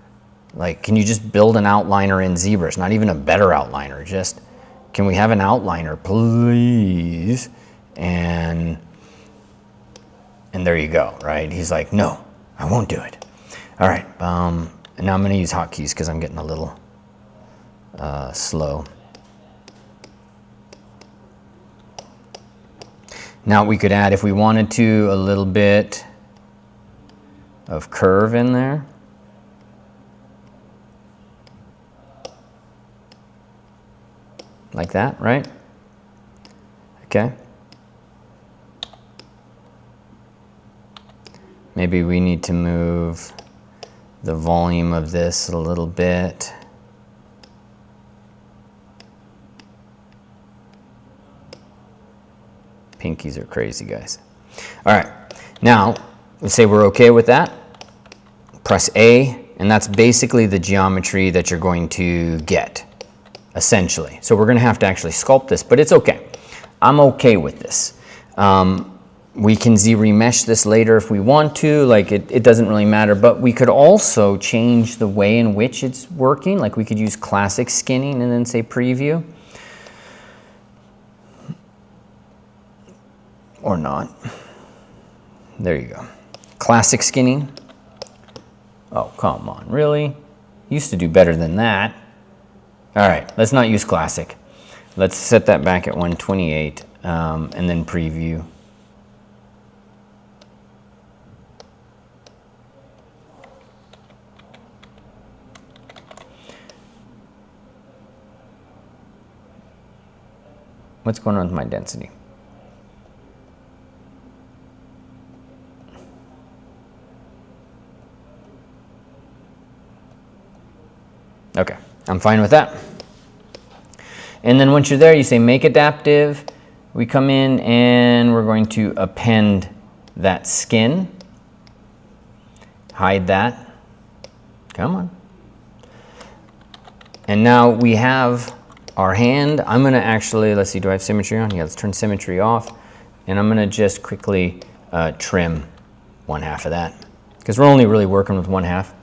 Like, can you just build an outliner in ZBrush? Not even a better outliner, just, can we have an outliner, please? And there you go, right? He's like, no, I won't do it. All right, and now I'm gonna use hotkeys because I'm getting a little slow. Now we could add, if we wanted to, a little bit of curve in there. Like that, right? Okay. Maybe we need to move the volume of this a little bit. Pinkies are crazy, guys. All right, now let's say we're okay with that. Press A, and that's basically the geometry that you're going to get, essentially. So we're going to have to actually sculpt this, but it's okay. I'm okay with this. We can Z-remesh this later if we want to, like it doesn't really matter, but we could also change the way in which it's working. Like we could use classic skinning and then say preview. Or not. There you go. Classic skinning. Oh, come on, really? Used to do better than that. All right, let's not use classic. Let's set that back at 128 and then preview. What's going on with my density? Okay, I'm fine with that. And then once you're there, you say make adaptive. We come in and we're going to append that skin. Hide that. Come on. And now we have our hand. I'm going to actually, let's see, do I have symmetry on? Yeah, let's turn symmetry off. And I'm going to just quickly trim 1/2 of that, because we're only really working with 1/2.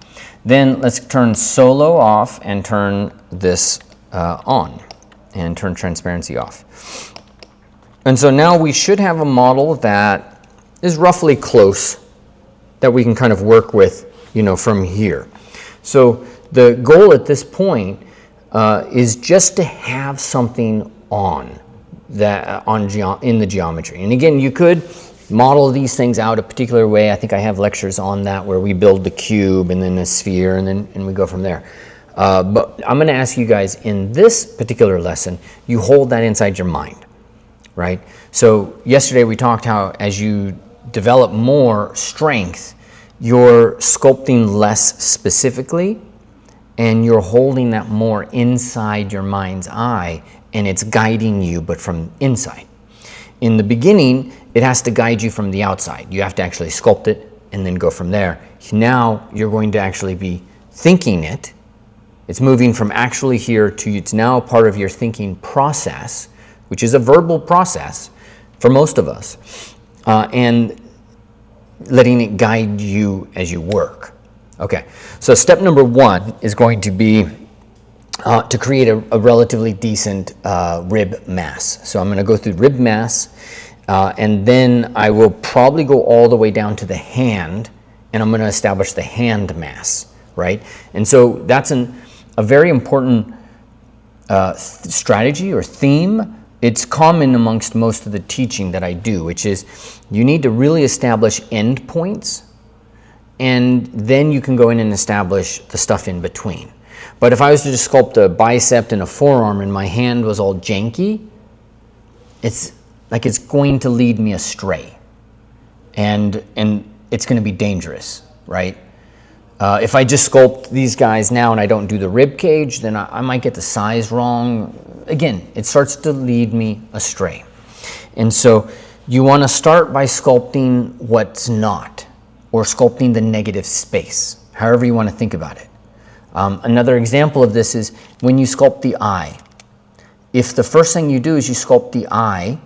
Then let's turn solo off and turn this on and turn transparency off. And so now we should have a model that is roughly close, that we can kind of work with, you know, from here. So the goal at this point is just to have something on that in the geometry. And again, you could model these things out a particular way. I think I have lectures on that where we build the cube and then a sphere and we go from there. But I'm going to ask you guys in this particular lesson, you hold that inside your mind, right? So yesterday we talked how as you develop more strength, you're sculpting less specifically and you're holding that more inside your mind's eye, and it's guiding you, but from inside. In the beginning, it has to guide you from the outside. You have to actually sculpt it and then go from there. Now you're going to actually be thinking it. It's moving from actually here to it's now part of your thinking process, which is a verbal process for most of us, and letting it guide you as you work. Okay, so step number one is going to be to create a relatively decent rib mass. So I'm going to go through rib mass, and then I will probably go all the way down to the hand, and I'm going to establish the hand mass, right? And so that's a very important strategy or theme. It's common amongst most of the teaching that I do, which is you need to really establish endpoints, and then you can go in and establish the stuff in between. But if I was to just sculpt a bicep and a forearm and my hand was all janky, it's like it's going to lead me astray, and it's going to be dangerous, right? If I just sculpt these guys now and I don't do the rib cage, then I might get the size wrong. Again, it starts to lead me astray. And so you want to start by sculpting what's not, or sculpting the negative space, however you want to think about it. Another example of this is when you sculpt the eye. If the first thing you do is you sculpt the eye,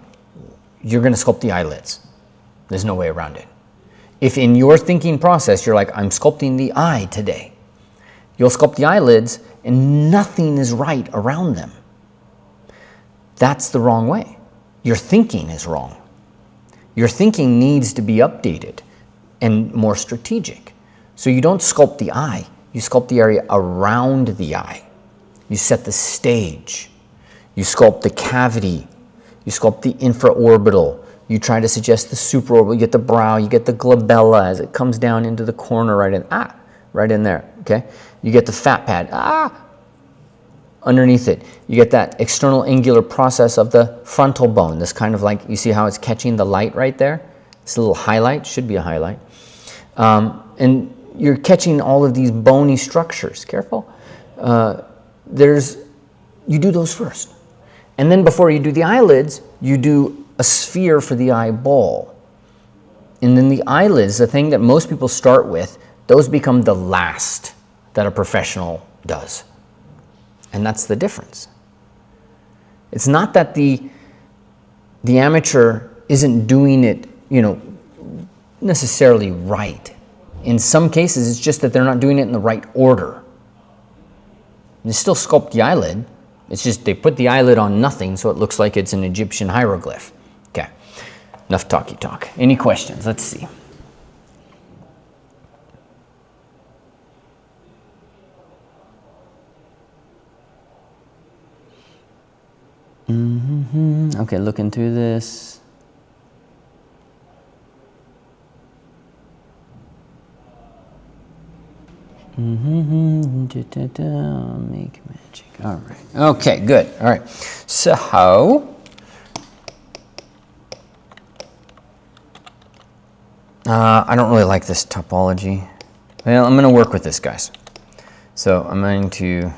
you're going to sculpt the eyelids. There's no way around it. If in your thinking process, you're like, I'm sculpting the eye today, you'll sculpt the eyelids and nothing is right around them. That's the wrong way. Your thinking is wrong. Your thinking needs to be updated and more strategic. So you don't sculpt the eye, you sculpt the area around the eye. You set the stage. You sculpt the cavity. You sculpt the infraorbital. You try to suggest the supraorbital. You get the brow, you get the glabella as it comes down into the corner right in there, okay? You get the fat pad, underneath it. You get that external angular process of the frontal bone. This kind of like, you see how it's catching the light right there? It's a little highlight, should be a highlight. And you're catching all of these bony structures. Careful. You do those first. And then before you do the eyelids, you do a sphere for the eyeball. And then the eyelids, the thing that most people start with, those become the last that a professional does. And that's the difference. It's not that the amateur isn't doing it, necessarily right. In some cases, it's just that they're not doing it in the right order. You still sculpt the eyelid. It's just they put the eyelid on nothing, so it looks like it's an Egyptian hieroglyph. Okay, enough talky talk. Any questions? Let's see. Okay, looking through this. Make magic. All right. Okay, good. All right. So, I don't really like this topology. Well, I'm going to work with this, guys. So, I'm going to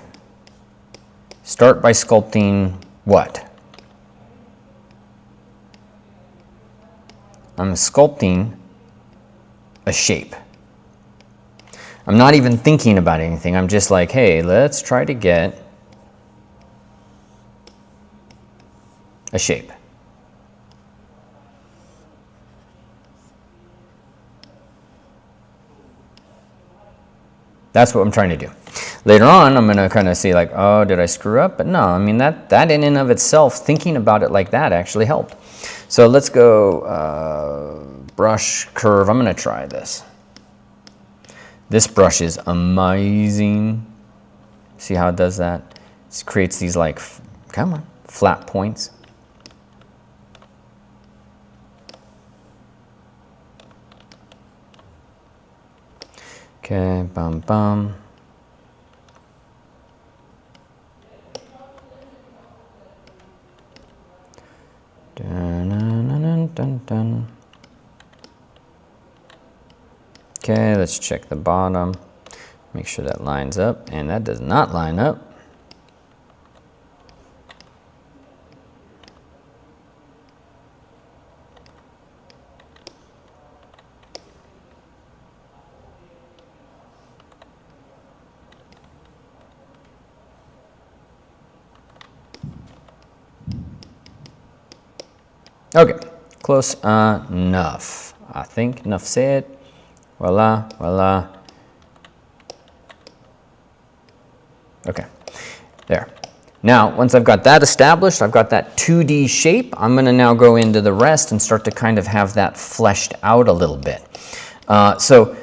start by sculpting what? I'm sculpting a shape. I'm not even thinking about anything. I'm just like, hey, let's try to get a shape. That's what I'm trying to do. Later on, I'm going to kind of see like, oh, did I screw up? But no, I mean, that in and of itself, thinking about it like that actually helped. So let's go brush, curve. I'm going to try this. This brush is amazing. See how it does that? It creates these like, come on, flat points. Okay, bum bum. Dun, dun, dun, dun, dun. Okay, let's check the bottom. Make sure that lines up, and that does not line up. Okay, close enough. I think enough said. Voila, voila. Okay, there. Now, once I've got that established, I've got that 2D shape, I'm gonna now go into the rest and start to kind of have that fleshed out a little bit. So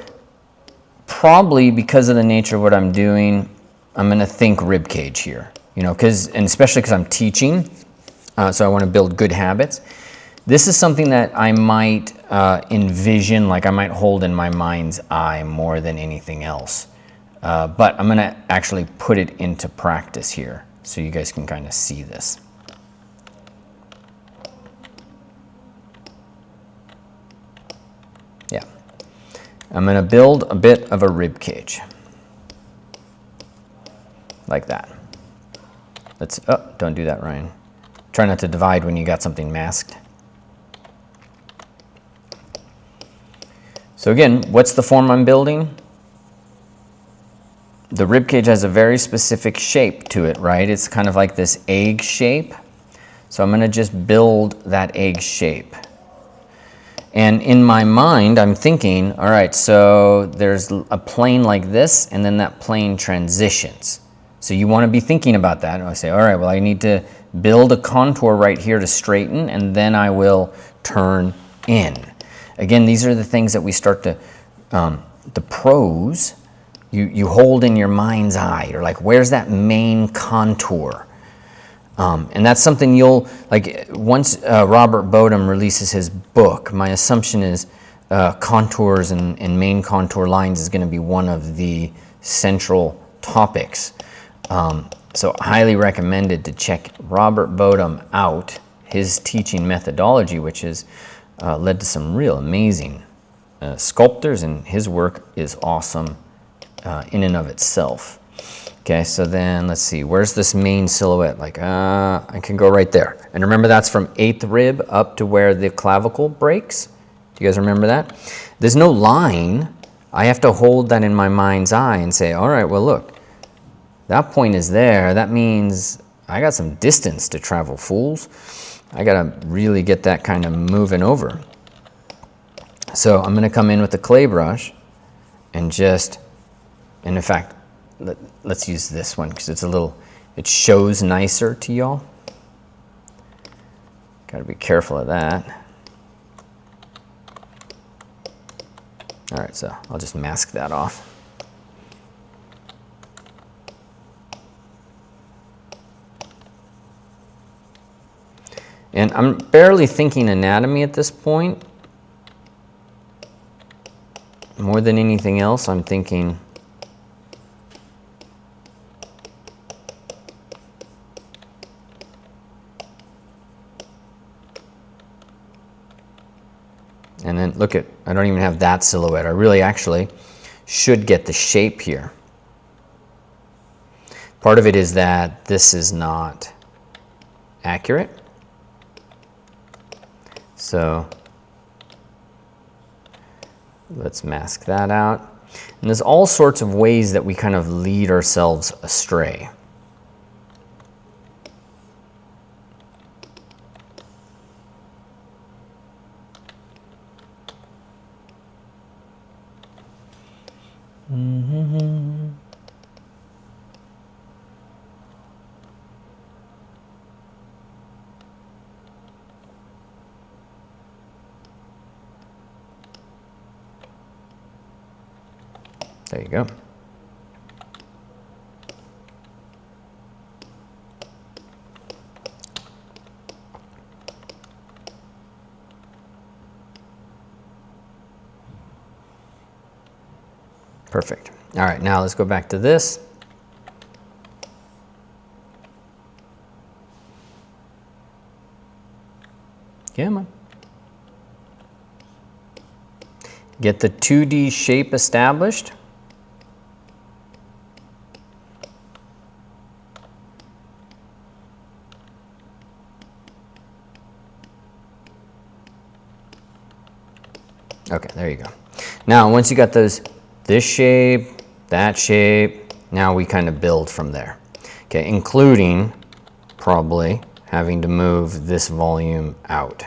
probably because of the nature of what I'm doing, I'm gonna think rib cage here, you know, and especially because I'm teaching, so I wanna build good habits. This is something that I might envision, like I might hold in my mind's eye more than anything else. But I'm gonna actually put it into practice here so you guys can kind of see this. Yeah, I'm gonna build a bit of a rib cage. Like that. Oh, don't do that, Ryan. Try not to divide when you got something masked. So again, what's the form I'm building? The rib cage has a very specific shape to it, right? It's kind of like this egg shape. So I'm gonna just build that egg shape. And in my mind, I'm thinking, all right, so there's a plane like this, and then that plane transitions. So you wanna be thinking about that. And I say, all right, well, I need to build a contour right here to straighten, and then I will turn in. Again, these are the things that we start to, the pros, you hold in your mind's eye. You're like, where's that main contour? And that's something you'll, like once Robert Bodum releases his book, my assumption is contours and main contour lines is gonna be one of the central topics. So highly recommended to check Robert Bodum out, his teaching methodology, which is led to some real amazing sculptors, and his work is awesome in and of itself. Okay, so then let's see, where's this main silhouette? Like, I can go right there. And remember, that's from 8th rib up to where the clavicle breaks. Do you guys remember that? There's no line. I have to hold that in my mind's eye and say, all right, well, look, that point is there. That means I got some distance to travel, fools. I gotta really get that kind of moving over. So I'm gonna come in with the clay brush and in fact, let's use this one because it shows nicer to y'all. Gotta be careful of that. All right, so I'll just mask that off. And I'm barely thinking anatomy at this point. More than anything else, I'm thinking and then look at, I don't even have that silhouette. I really actually should get the shape here. Part of it is that this is not accurate. So let's mask that out. And there's all sorts of ways that we kind of lead ourselves astray. There you go. Perfect. All right, now let's go back to this. Come on. Get the 2D shape established. Okay, there you go. Now, once you got this shape, that shape, now we kind of build from there. Okay, including probably having to move this volume out.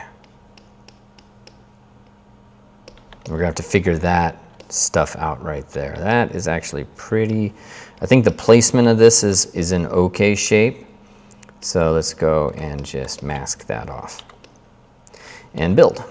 We're gonna have to figure that stuff out right there. That is actually pretty, I think the placement of this is an okay shape. So let's go and just mask that off and build.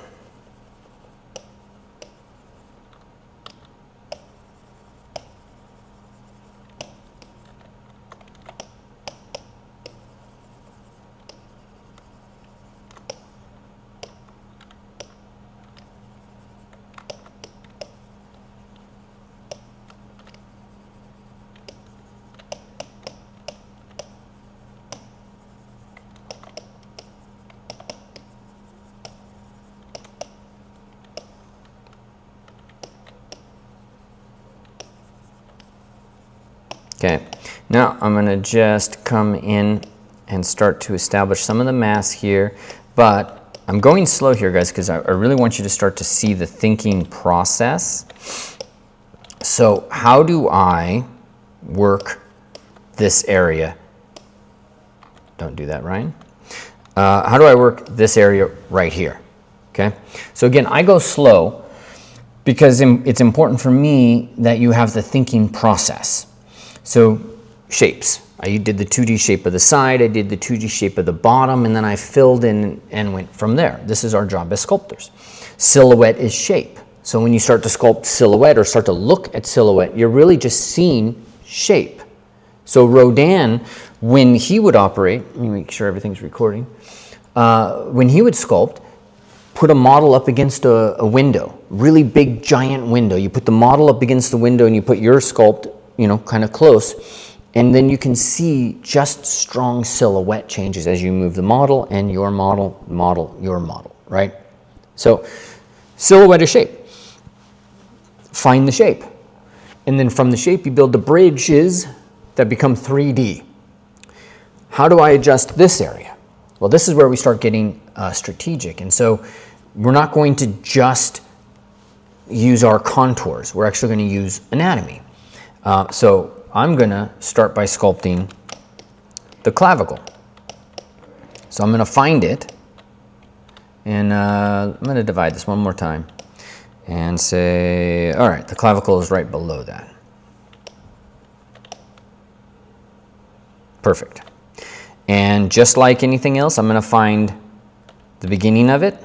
Okay, now I'm gonna just come in and start to establish some of the mass here, but I'm going slow here, guys, because I really want you to start to see the thinking process. So how do I work this area? Don't do that, Ryan. How do I work this area right here? Okay, so again, I go slow because it's important for me that you have the thinking process. So shapes, I did the 2D shape of the side, I did the 2D shape of the bottom, and then I filled in and went from there. This is our job as sculptors. Silhouette is shape. So when you start to sculpt silhouette or start to look at silhouette, you're really just seeing shape. So Rodin, when he would operate, let me make sure everything's recording, when he would sculpt, put a model up against a window, really big giant window. You put the model up against the window and you put your sculpt, you know, kind of close, and then you can see just strong silhouette changes as you move the model and your model, your model, right? So silhouette is shape. Find the shape. And then from the shape, you build the bridges that become 3D. How do I adjust this area? Well, this is where we start getting strategic. And so we're not going to just use our contours. We're actually going to use anatomy. So I'm going to start by sculpting the clavicle. So I'm going to find it, and I'm going to divide this one more time and say, all right, the clavicle is right below that. Perfect. And just like anything else, I'm going to find the beginning of it,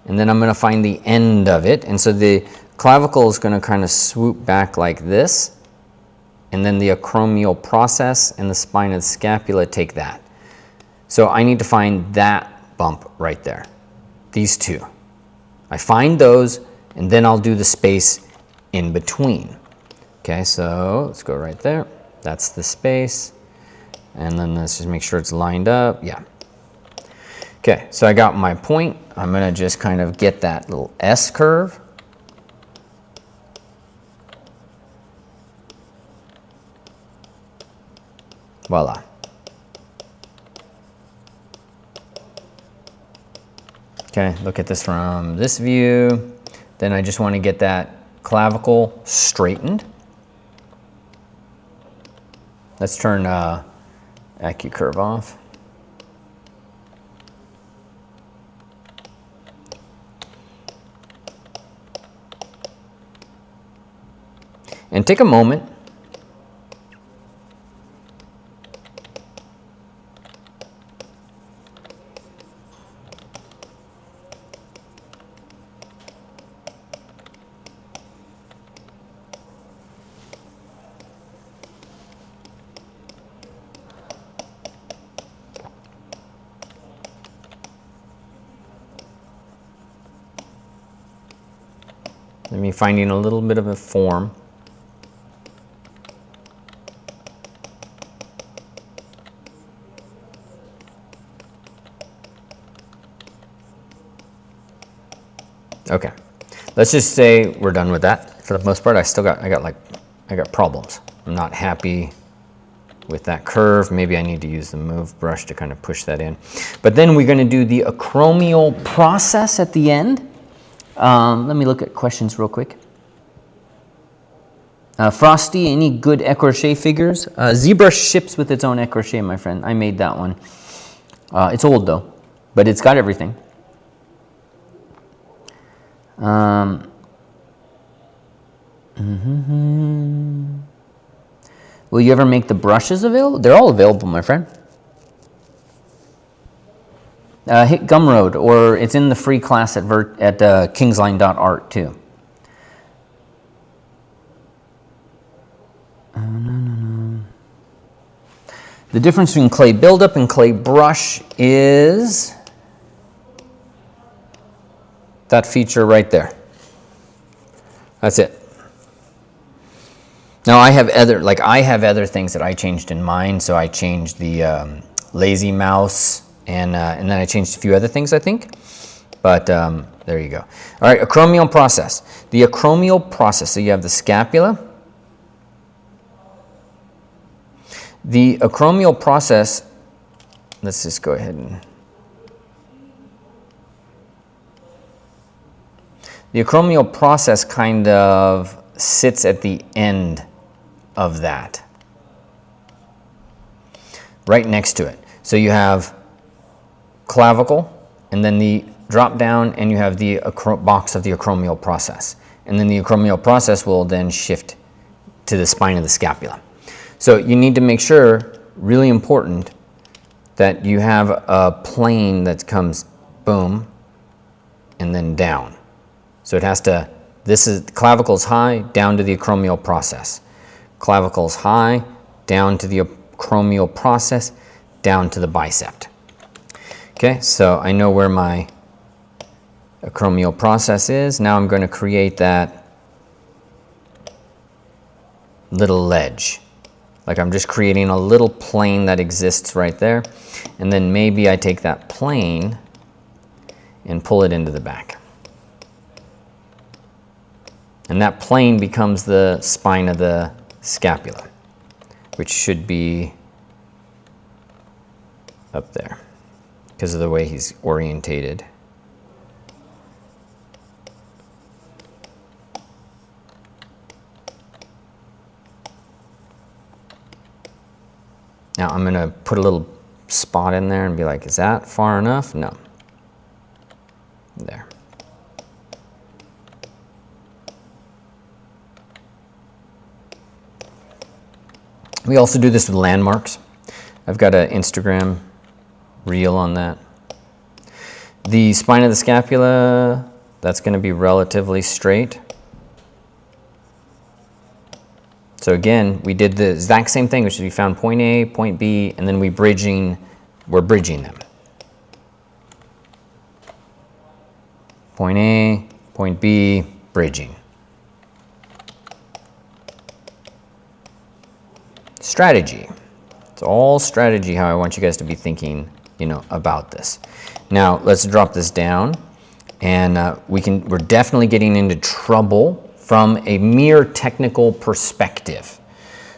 and then I'm going to find the end of it. And so the clavicle is going to kind of swoop back like this, and then the acromial process and the spine of the scapula take that. So I need to find that bump right there, these two. I find those, and then I'll do the space in between. Okay, so let's go right there. That's the space. And then let's just make sure it's lined up. Yeah. Okay, so I got my point. I'm going to just kind of get that little S curve. Voila. Okay, look at this from this view. Then I just want to get that clavicle straightened. Let's turn AccuCurve off. And take a moment . me finding a little bit of a form. Okay, let's just say we're done with that. For the most part, I got problems. I'm not happy with that curve. Maybe I need to use the move brush to kind of push that in. But then we're going to do the acromial process at the end. Let me look at questions real quick. Frosty, any good écorché figures? ZBrush ships with its own écorché, my friend. I made that one. It's old though, but it's got everything. Will you ever make the brushes available? They're all available, my friend. Hit Gumroad, or it's in the free class at kingslien.art too. The difference between clay buildup and clay brush is that feature right there. That's it. Now I have other things that I changed in mine. So I changed the lazy mouse, and then I changed a few other things, I think. But there you go. All right, acromial process. The acromial process. So you have the scapula. The acromial process. Let's just go ahead and. The acromial process kind of sits at the end of that, right next to it. So you have clavicle, and then the drop down, and you have the box of the acromial process. And then the acromial process will then shift to the spine of the scapula. So you need to make sure, really important, that you have a plane that comes boom and then down. So it has to, clavicle's high, down to the acromial process. Clavicle's high, down to the acromial process, down to the bicep. Okay, so I know where my acromial process is. Now I'm going to create that little ledge. Like I'm just creating a little plane that exists right there. And then maybe I take that plane and pull it into the back. And that plane becomes the spine of the scapula, which should be up there because of the way he's orientated. Now I'm going to put a little spot in there and be like, is that far enough? No. There. We also do this with landmarks. I've got an Instagram reel on that. The spine of the scapula, that's going to be relatively straight. So again, we did the exact same thing, which is we found point A, point B, and then we're bridging them. Point A, point B, bridging. Strategy. It's all strategy how I want you guys to be thinking, about this. Now let's drop this down, and we're definitely getting into trouble from a mere technical perspective.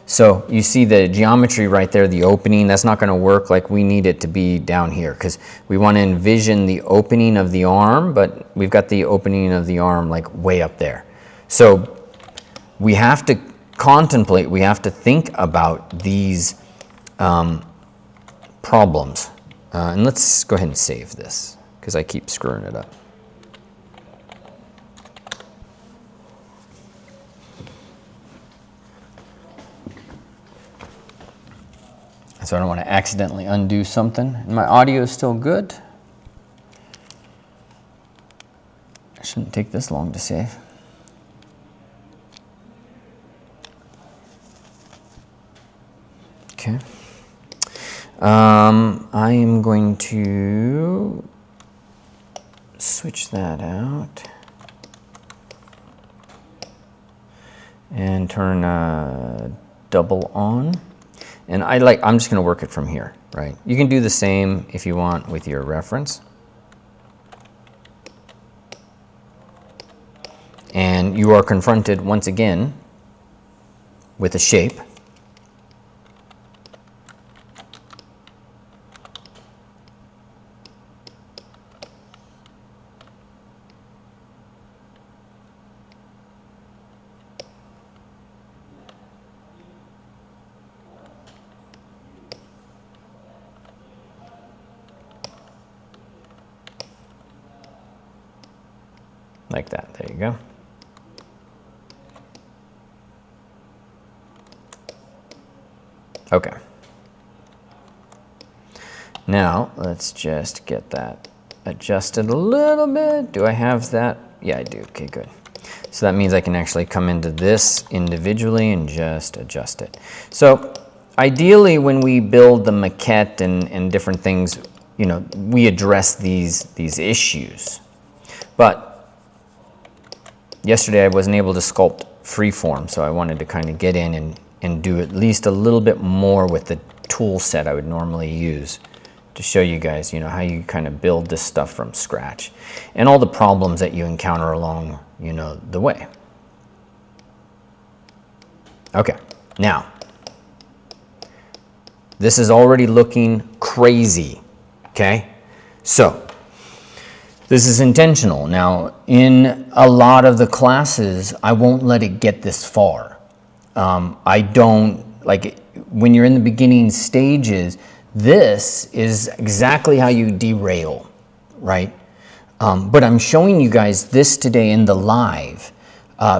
So you see the geometry right there, the opening, that's not going to work. Like we need it to be down here because we want to envision the opening of the arm, but we've got the opening of the arm like way up there. So we have to contemplate, we have to think about these problems. And let's go ahead and save this because I keep screwing it up. So I don't want to accidentally undo something. And my audio is still good. It shouldn't take this long to save. Okay. I am going to switch that out. and turn double on. And I'm just going to work it from here, right? You can do the same if you want with your reference. And you are confronted once again with a shape. Like that, there you go. Okay. Now, let's just get that adjusted a little bit. Do I have that? Yeah, I do. Okay, good. So that means I can actually come into this individually and just adjust it. So ideally, when we build the maquette and different things, you know, we address these issues. But yesterday I wasn't able to sculpt freeform, so I wanted to kind of get in and do at least a little bit more with the tool set I would normally use to show you guys, you know, how you kind of build this stuff from scratch and all the problems that you encounter along, you know, the way. Okay, now, this is already looking crazy, okay? So, this is intentional. Now, in a lot of the classes, I won't let it get this far. I don't, like, when you're in the beginning stages, this is exactly how you derail, right? But I'm showing you guys this today in the live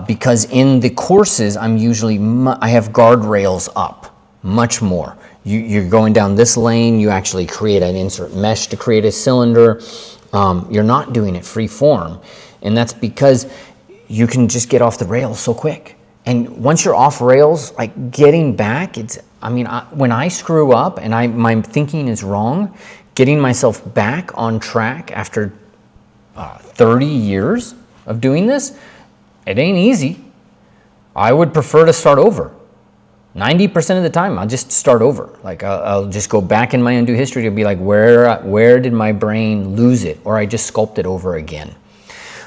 because in the courses, I have guardrails up much more. You're going down this lane, you actually create an insert mesh to create a cylinder. You're not doing it free form. And that's because you can just get off the rails so quick. And once you're off rails, like getting back, when I screw up and my thinking is wrong, getting myself back on track after 30 years of doing this, it ain't easy. I would prefer to start over. 90% of the time, I'll just start over. Like I'll just go back in my undo history to be like, where did my brain lose it? Or I just sculpt it over again.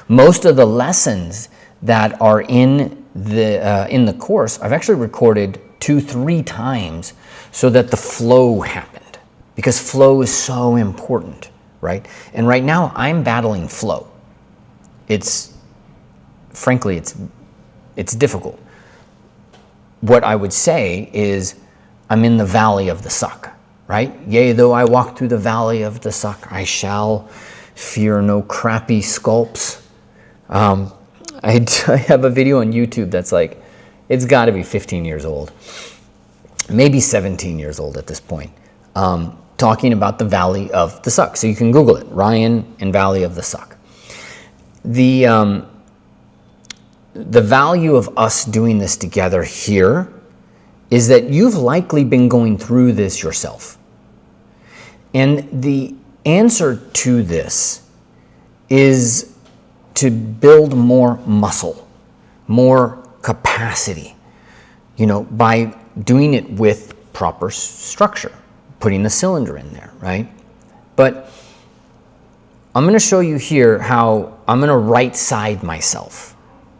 Most of the lessons that are in the course, I've actually recorded 2-3 times so that the flow happened, because flow is so important, right? And right now I'm battling flow. Frankly, it's difficult. What I would say is I'm in the valley of the suck, right? Yea, though I walk through the valley of the suck, I shall fear no crappy sculpts. I have a video on YouTube that's like, it's got to be 15 years old, maybe 17 years old at this point, talking about the Valley of the Suck. So you can Google it, Ryan and Valley of the Suck. The value of us doing this together here is that you've likely been going through this yourself. And the answer to this is to build more muscle, more capacity, by doing it with proper structure, putting the cylinder in there, right? But I'm going to show you here how I'm going to right side myself.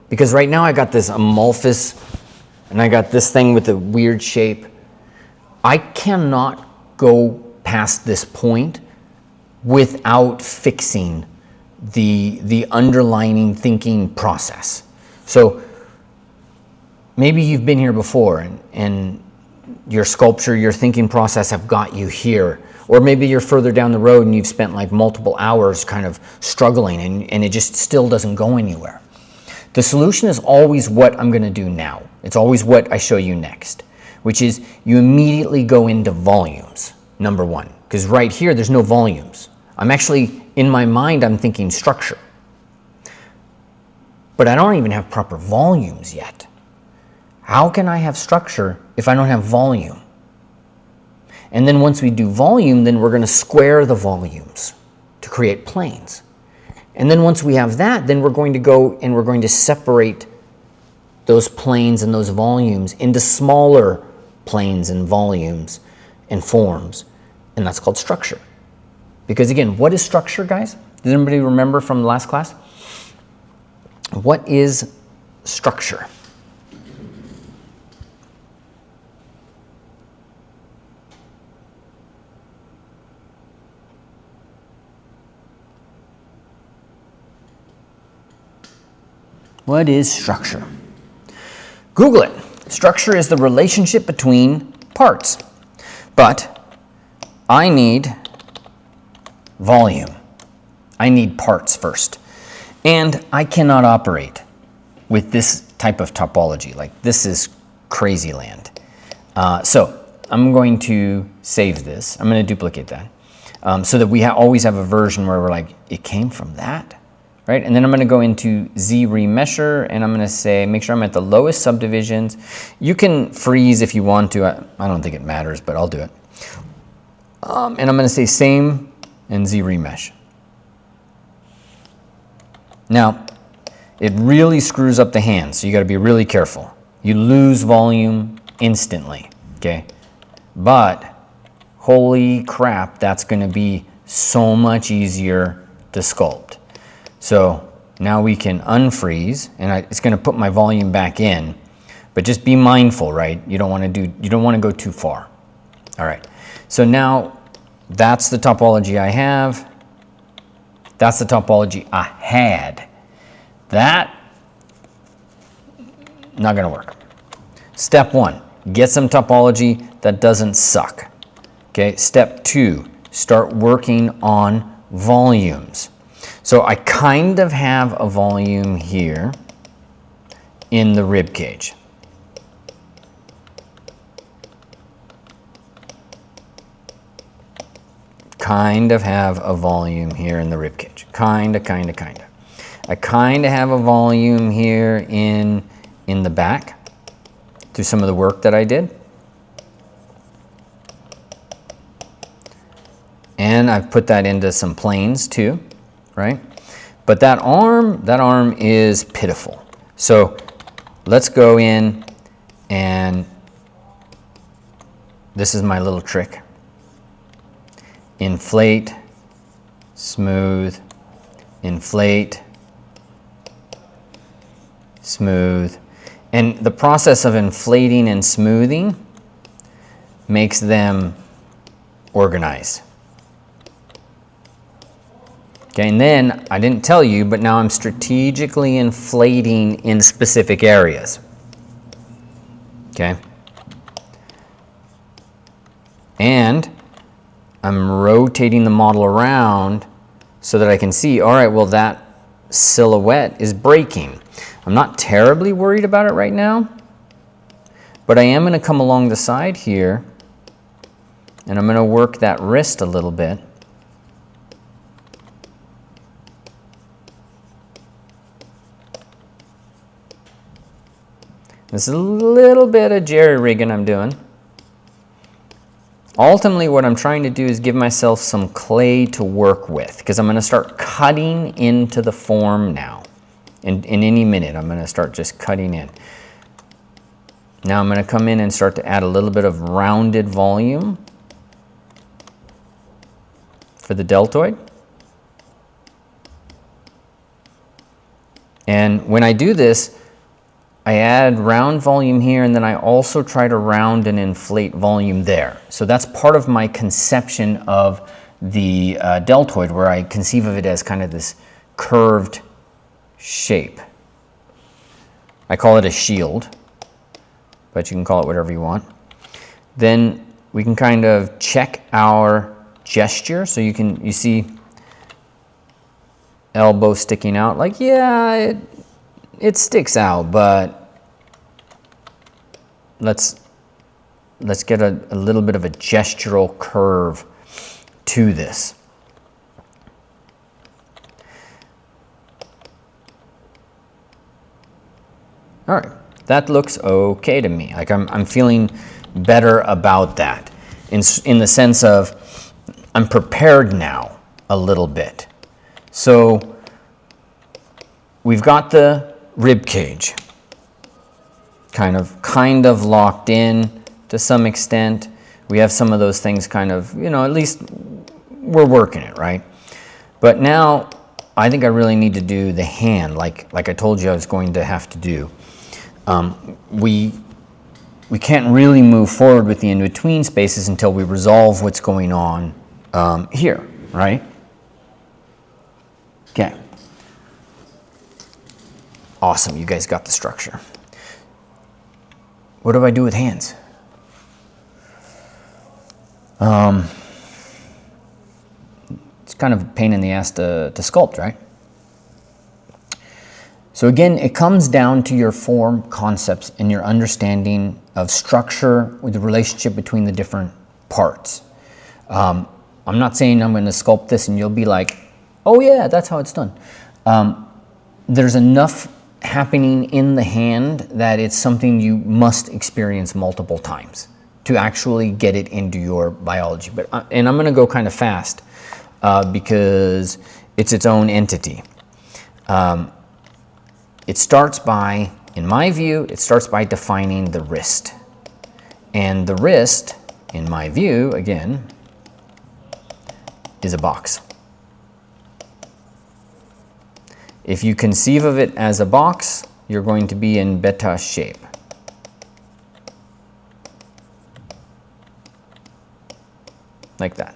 Because right now I got this amorphous and I got this thing with a weird shape. I cannot go past this point without fixing the underlying thinking process. So maybe you've been here before and your sculpture, your thinking process have got you here. Or maybe you're further down the road and you've spent like multiple hours kind of struggling and it just still doesn't go anywhere. The solution is always what I'm going to do now. It's always what I show you next, which is you immediately go into volumes, number one. Because right here, there's no volumes. I'm actually, in my mind, I'm thinking structure. But I don't even have proper volumes yet. How can I have structure if I don't have volume? And then once we do volume, then we're going to square the volumes to create planes. And then once we have that, then we're going to go and we're going to separate those planes and those volumes into smaller planes and volumes and forms, and that's called structure. Because again, what is structure, guys? Does anybody remember from the last class? What is structure? What is structure? Google it. Structure is the relationship between parts. But I need volume. I need parts first. And I cannot operate with this type of topology. Like, this is crazy land. So I'm going to save this. I'm going to duplicate that so that we always have a version where we're like, it came from that. Right? And then I'm going to go into Z remesher, and I'm going to say, make sure I'm at the lowest subdivisions. You can freeze if you want to. I don't think it matters, but I'll do it. And I'm going to say same and Z remesh. Now, it really screws up the hand, so you got to be really careful. You lose volume instantly, okay? But holy crap, that's going to be so much easier to sculpt. So now we can unfreeze, and it's going to put my volume back in, but just be mindful, right? You don't want to go too far. All right. So now that's the topology I have. That's the topology I had. That not going to work. Step 1, get some topology that doesn't suck. Okay. Step 2, start working on volumes. So I kind of have a volume here in the rib cage. Kind of have a volume here in the rib cage. Kind of. I kind of have a volume here in the back through some of the work that I did. And I've put that into some planes too. Right? But that arm is pitiful. So let's go in, and this is my little trick. Inflate, smooth, inflate, smooth. And the process of inflating and smoothing makes them organize. Okay, and then, I didn't tell you, but now I'm strategically inflating in specific areas. Okay? And I'm rotating the model around so that I can see, all right, well, that silhouette is breaking. I'm not terribly worried about it right now, but I am going to come along the side here, and I'm going to work that wrist a little bit. This is a little bit of jerry-rigging I'm doing. Ultimately, what I'm trying to do is give myself some clay to work with, because I'm going to start cutting into the form now. In any minute, I'm going to start just cutting in. Now I'm going to come in and start to add a little bit of rounded volume for the deltoid. And when I do this, I add round volume here, and then I also try to round and inflate volume there. So that's part of my conception of the deltoid, where I conceive of it as kind of this curved shape. I call it a shield, but you can call it whatever you want. Then we can kind of check our gesture. So you see elbow sticking out, like, yeah, it sticks out, but let's get a little bit of a gestural curve to this. All right, that looks okay to me. Like I'm feeling better about that in the sense of I'm prepared now a little bit. So we've got the rib cage. kind of locked in to some extent. We have some of those things kind of, you know, at least we're working it, right? But now I think I really need to do the hand, like I told you I was going to have to do. We can't really move forward with the in-between spaces until we resolve what's going on here, right? Okay. Awesome, you guys got the structure. What do I do with hands? It's kind of a pain in the ass to sculpt, right? So again, it comes down to your form concepts and your understanding of structure with the relationship between the different parts. I'm not saying I'm going to sculpt this and you'll be like, oh yeah, that's how it's done. There's enough happening in the hand that it's something you must experience multiple times to actually get it into your biology. And I'm going to go kind of fast because it's its own entity. It starts by, in my view, it starts by defining the wrist. And the wrist, in my view, again, is a box. If you conceive of it as a box, you're going to be in beta shape. Like that.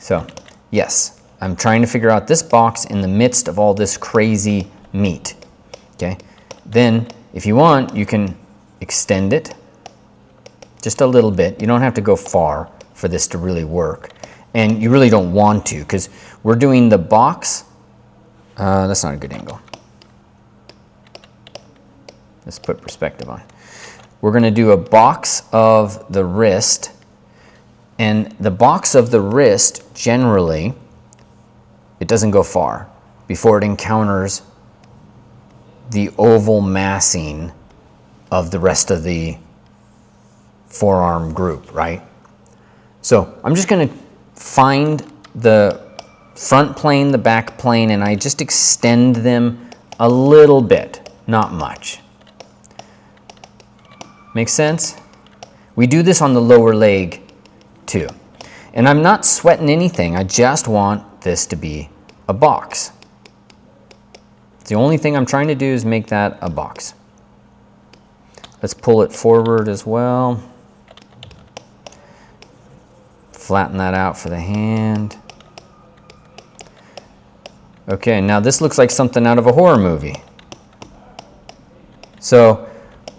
So, yes, I'm trying to figure out this box in the midst of all this crazy meat. Okay? Then, if you want, you can extend it just a little bit. You don't have to go far for this to really work. And you really don't want to, because we're doing the box. That's not a good angle. Let's put perspective on. We're going to do a box of the wrist. And the box of the wrist, generally, it doesn't go far before it encounters the oval massing of the rest of the forearm group, right? So I'm just going to find the front plane, the back plane, and I just extend them a little bit, not much. Make sense? We do this on the lower leg too. And I'm not sweating anything, I just want this to be a box. The only thing I'm trying to do is make that a box. Let's pull it forward as well. Flatten that out for the hand. Okay, now this looks like something out of a horror movie. So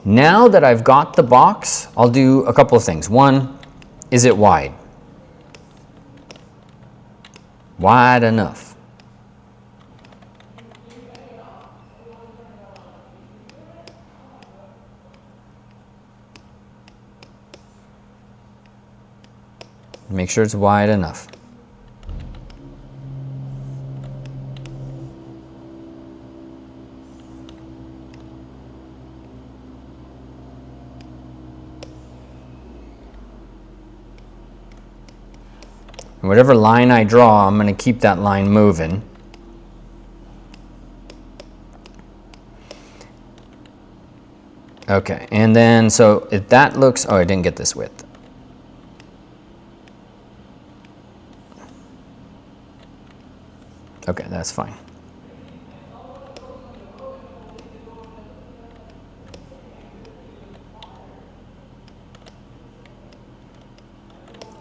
now that I've got the box, I'll do a couple of things. One, is it wide? Wide enough. Make sure it's wide enough. And whatever line I draw, I'm going to keep that line moving. Okay, and then so if that looks, oh, I didn't get this width. Okay, that's fine.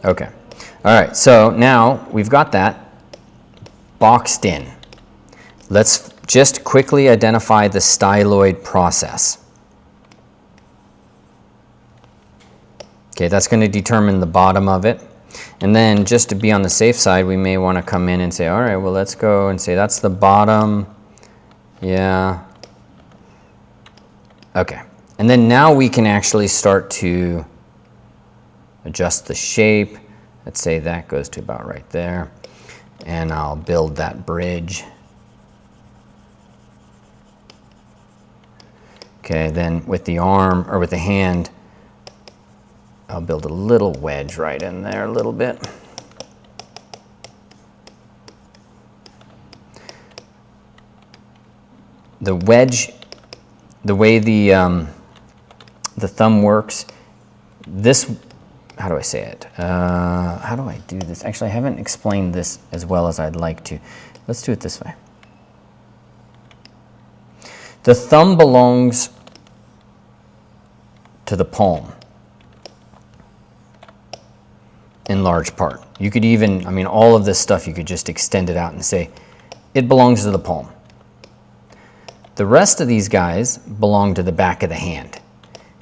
Okay. All right, so now we've got that boxed in. Let's just quickly identify the styloid process. Okay, that's going to determine the bottom of it. And then just to be on the safe side, we may want to come in and say, all right, well, let's go and say that's the bottom. Yeah. Okay. And then now we can actually start to adjust the shape. Let's say that goes to about right there. And I'll build that bridge. Okay, then with the arm, or with the hand, I'll build a little wedge right in there a little bit. The wedge, the way the the thumb works. This, how do I say it? How do I do this? Actually, I haven't explained this as well as I'd like to. Let's do it this way. The thumb belongs to the palm in large part. You could even, I mean, all of this stuff, you could just extend it out and say, it belongs to the palm. The rest of these guys belong to the back of the hand.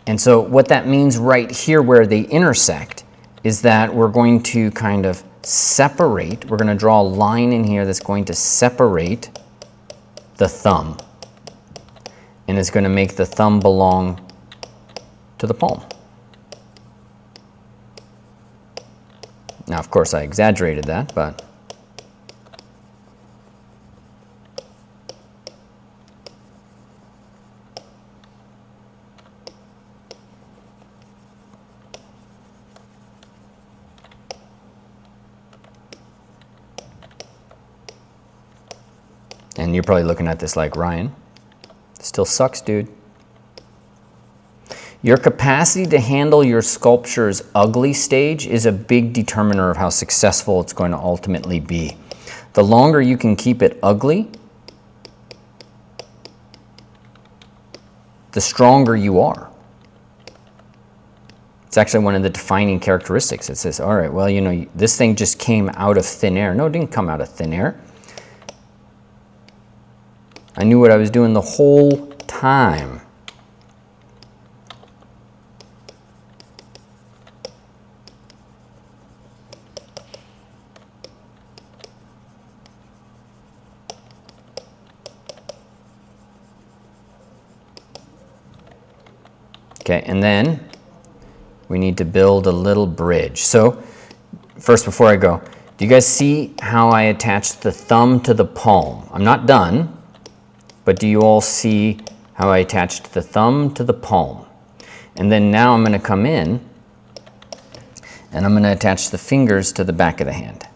And so what that means right here where they intersect is that we're going to kind of separate, we're going to draw a line in here that's going to separate the thumb. And it's going to make the thumb belong to the palm. Now, of course, I exaggerated that, but and you're probably looking at this like, Ryan, still sucks, dude. Your capacity to handle your sculpture's ugly stage is a big determiner of how successful it's going to ultimately be. The longer you can keep it ugly, the stronger you are. It's actually one of the defining characteristics. It says, all right, well, you know, this thing just came out of thin air. No, it didn't come out of thin air. I knew what I was doing the whole time. Okay, and then we need to build a little bridge. So first, before I go, do you guys see how I attached the thumb to the palm? I'm not done, but do you all see how I attached the thumb to the palm? And then now I'm going to come in and I'm going to attach the fingers to the back of the hand.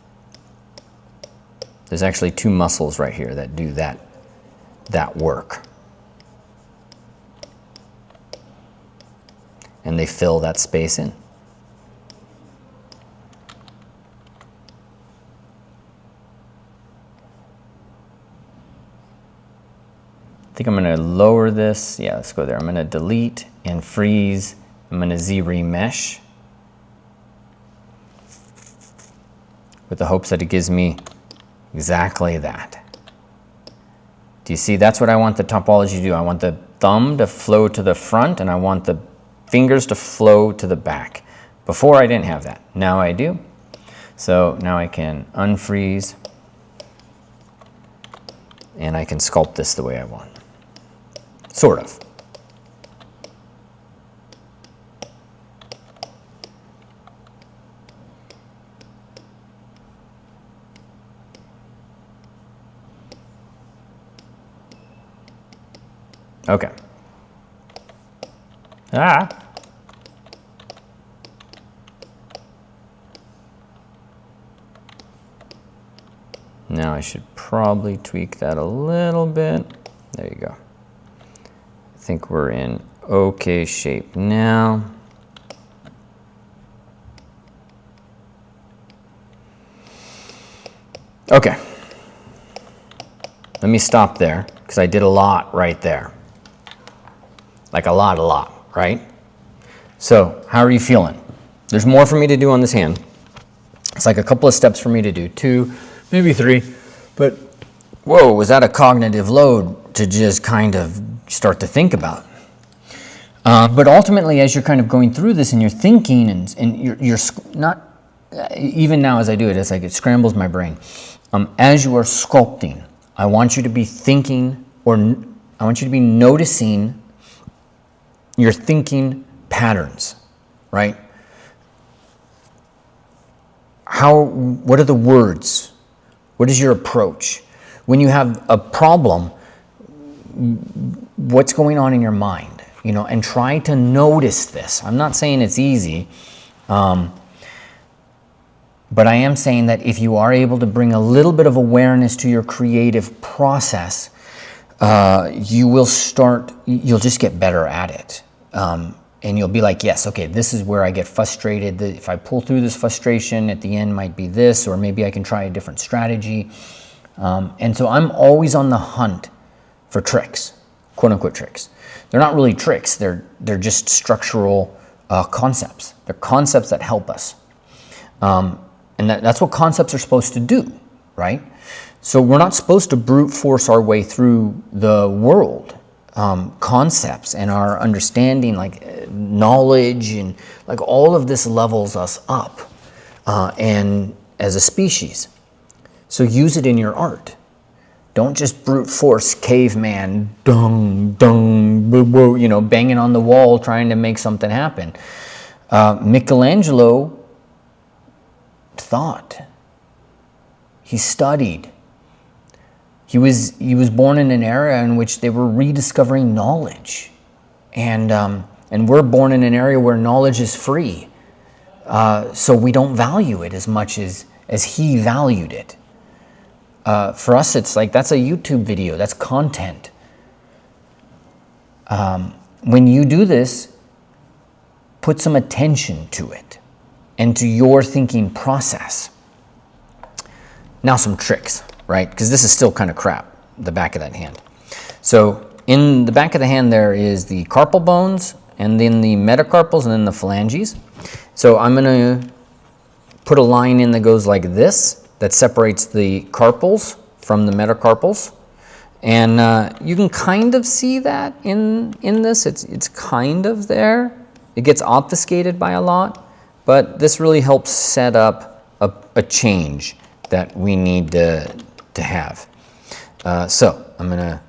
There's actually two muscles right here that do that work. And they fill that space in. I think I'm going to lower this. Yeah, let's go there. I'm going to delete and freeze. I'm going to Z-remesh with the hopes that it gives me exactly that. Do you see? That's what I want the topology to do. I want the thumb to flow to the front, and I want the fingers to flow to the back. Before I didn't have that. Now I do. So now I can unfreeze and I can sculpt this the way I want. Sort of. Okay. Now I should probably tweak that a little bit. There you go. I think we're in okay shape now. Okay. Let me stop there because I did a lot right there. Like a lot, right? So, how are you feeling? There's more for me to do on this hand. It's like a couple of steps for me to do, 2, maybe 3, but whoa, was that a cognitive load to just kind of start to think about? But ultimately, as you're kind of going through this and you're thinking and you're not, even now as I do it, it's like it scrambles my brain. As you are sculpting, I want you to be thinking, or I want you to be noticing your thinking patterns, right? What are the words? What is your approach? When you have a problem, what's going on in your mind? You know, and try to notice this. I'm not saying it's easy, but I am saying that if you are able to bring a little bit of awareness to your creative process, you'll just get better at it. and you'll be like, yes, okay, this is where I get frustrated. If I pull through this frustration, at the end might be this, or maybe I can try a different strategy. And so I'm always on the hunt for tricks, quote unquote tricks. They're not really tricks. They're just structural concepts. They're concepts that help us. And that's what concepts are supposed to do, right? So we're not supposed to brute force our way through the world. Concepts and our understanding, like knowledge and like all of this levels us up and as a species. So use it in your art. Don't just brute force caveman, dung, dung, boo, boo, you know, banging on the wall trying to make something happen. Michelangelo thought. He studied. He was born in an era in which they were rediscovering knowledge, and we're born in an area where knowledge is free, so we don't value it as much as he valued it. For us, it's like that's a YouTube video, that's content. When you do this, put some attention to it and to your thinking process. Now some tricks. Right? Because this is still kind of crap, the back of that hand. So in the back of the hand there is the carpal bones, and then the metacarpals, and then the phalanges. So I'm going to put a line in that goes like this, that separates the carpals from the metacarpals. And you can kind of see that in this. It's kind of there. It gets obfuscated by a lot, but this really helps set up a change that we need to have. So I'm gonna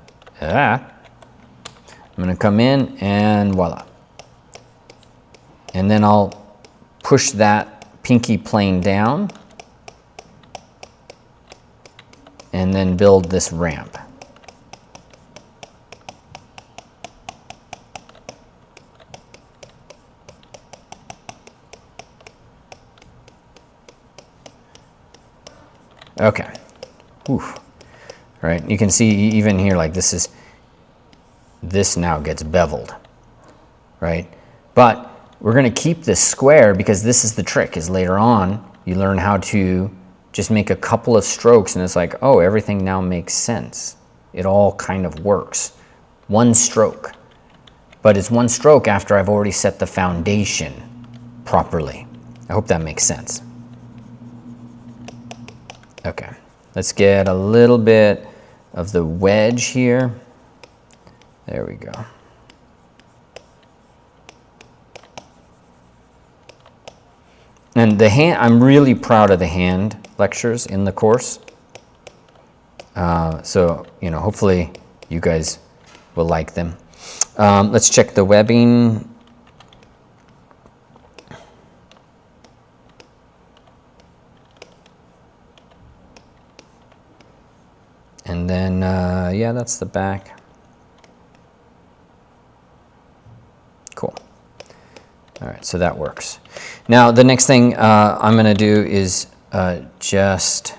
come in and voila. And then I'll push that pinky plane down and then build this ramp. Okay. Oof. Right, you can see even here, like this now gets beveled, right? But we're going to keep this square because this is the trick, is later on you learn how to just make a couple of strokes and it's like, oh, everything now makes sense. It all kind of works. One stroke. But it's one stroke after I've already set the foundation properly. I hope that makes sense. Okay. Let's get a little bit of the wedge here. There we go. And the hand, I'm really proud of the hand lectures in the course. So, you know, hopefully you guys will like them. Let's check the webbing. And then, yeah, that's the back. Cool. All right, so that works. Now, the next thing I'm going to do is just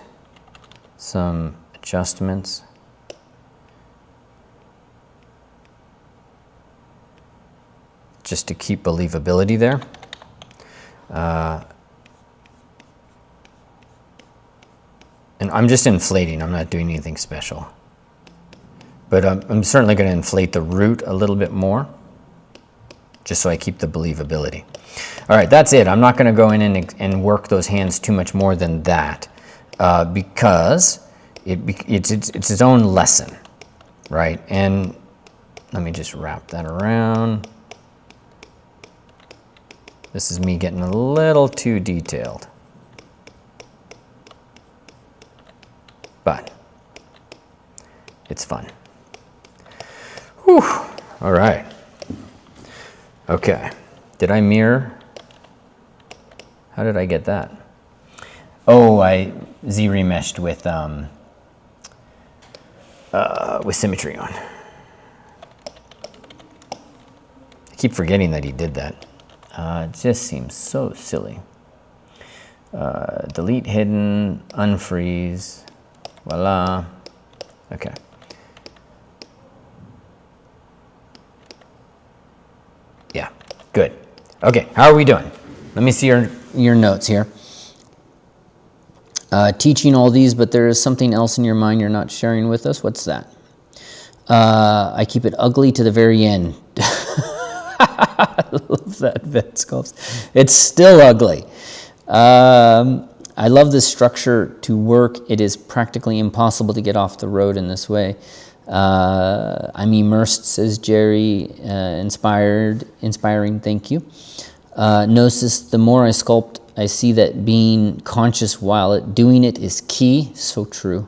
some adjustments. Just to keep believability there. And I'm just inflating, I'm not doing anything special. But I'm certainly going to inflate the root a little bit more, just so I keep the believability. All right, that's it. I'm not going to go in and work those hands too much more than that, because it's its own lesson, right? And let me just wrap that around. This is me getting a little too detailed. But it's fun. Whew. All right. Okay. Did I mirror? How did I get that? Oh, I Z-remeshed with symmetry on. I keep forgetting that he did that. It just seems so silly. Delete hidden, unfreeze. Voila. Okay. Yeah. Good. Okay, how are we doing? Let me see your notes here. Teaching all these, but there is something else in your mind you're not sharing with us. What's that? I keep it ugly to the very end. I love that, vet sculpts. It's still ugly. I love this structure to work. It is practically impossible to get off the road in this way. I'm immersed, says Jerry. Inspiring, thank you. Gnosis, the more I sculpt, I see that being conscious while doing it is key. So true.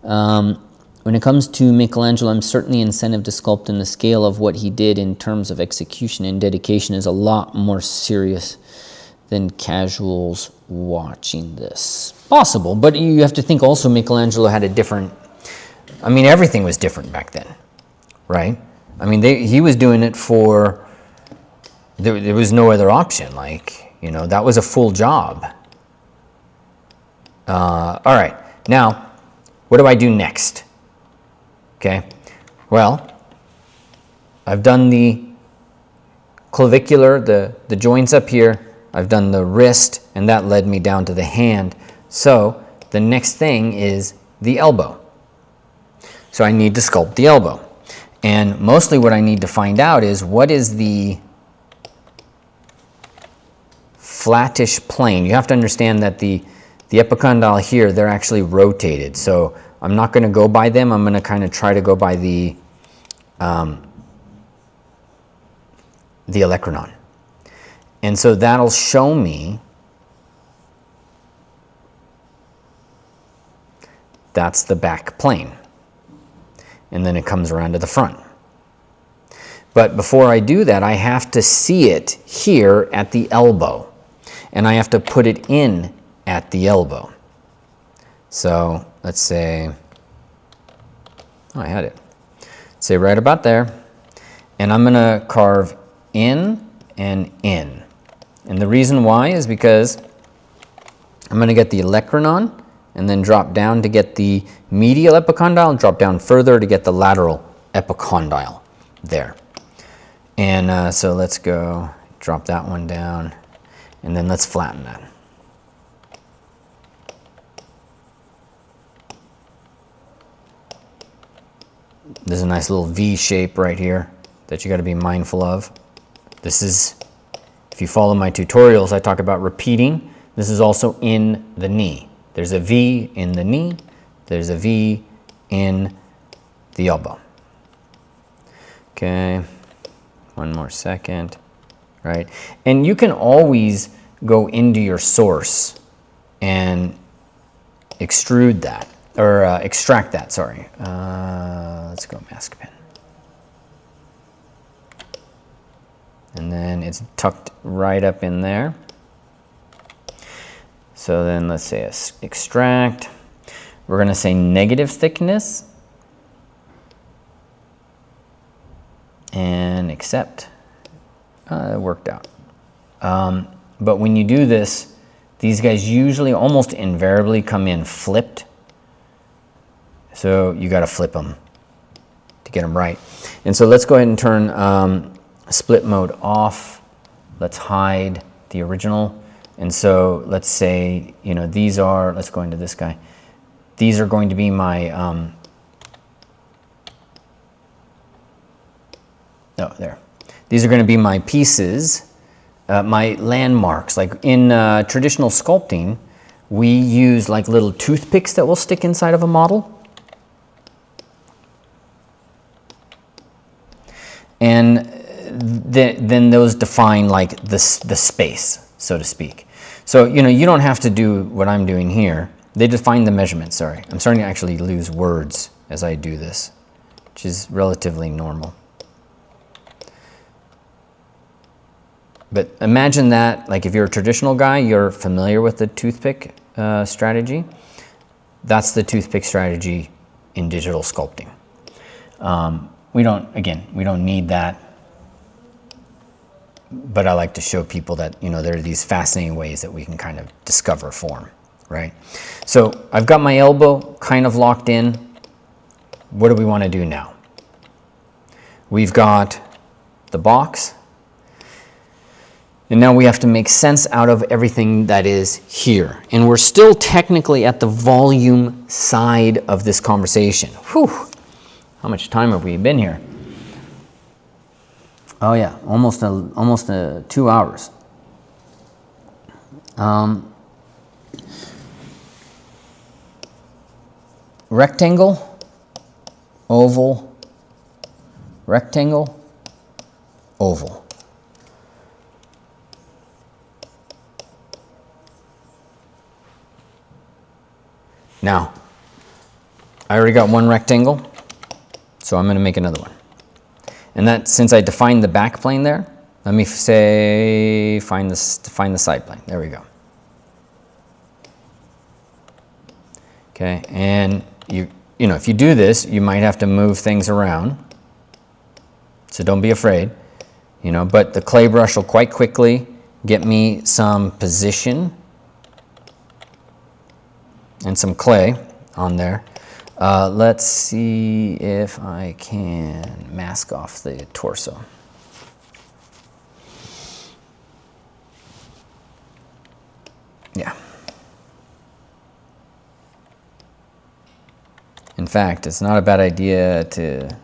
When it comes to Michelangelo, I'm certainly incentive to sculpt in the scale of what he did in terms of execution and dedication is a lot more serious than casuals watching this. Possible, but you have to think also Michelangelo had a different, I mean, everything was different back then, right? I mean, he was doing it for, there was no other option, like, you know, that was a full job. All right, now, what do I do next? Okay, well, I've done the clavicular, the joints up here. I've done the wrist, and that led me down to the hand. So the next thing is the elbow. So I need to sculpt the elbow. And mostly what I need to find out is what is the flattish plane. You have to understand that the epicondyle here, they're actually rotated. So I'm not going to go by them. I'm going to kind of try to go by the olecranon. And so that'll show me that's the back plane. And then it comes around to the front. But before I do that, I have to see it here at the elbow. And I have to put it in at the elbow. So let's say, oh, I had it. Say right about there. And I'm going to carve in and in. And the reason why is because I'm going to get the olecranon and then drop down to get the medial epicondyle and drop down further to get the lateral epicondyle there. And so let's go drop that one down and then let's flatten that. There's a nice little V shape right here that you got to be mindful of. This is, if you follow my tutorials, I talk about repeating. This is also in the knee. There's a V in the knee. There's a V in the elbow. Okay, one more second, right? And you can always go into your source and extrude that, or extract that, sorry. Let's go mask pen. And then it's tucked right up in there. So then let's say extract. We're going to say negative thickness. And accept. It worked out. But when you do this, these guys usually almost invariably come in flipped. So you got to flip them to get them right. And so let's go ahead and turn split mode off. Let's hide the original. And so let's say, you know, these are, let's go into this guy. These are going to be my, oh, there. These are going to be my pieces, my landmarks. Like in traditional sculpting, we use like little toothpicks that will stick inside of a model. And then those define like the space, so to speak. So, you know, you don't have to do what I'm doing here. They define the measurement, sorry. I'm starting to actually lose words as I do this, which is relatively normal. But imagine that, like if you're a traditional guy, you're familiar with the toothpick strategy. That's the toothpick strategy in digital sculpting. We don't need that. But I like to show people that, you know, there are these fascinating ways that we can kind of discover form, right? So I've got my elbow kind of locked in. What do we want to do now? We've got the box. And now we have to make sense out of everything that is here. And we're still technically at the volume side of this conversation. Whew. How much time have we been here? Oh yeah, almost 2 hours. Rectangle, oval, rectangle, oval. Now, I already got one rectangle, so I'm going to make another one. And that, since I defined the back plane there, let me say find the side plane. There we go. Okay, and you know, if you do this, you might have to move things around. So don't be afraid, you know, but the clay brush will quite quickly get me some position and some clay on there. Let's see if I can mask off the torso. Yeah. In fact, it's not a bad idea to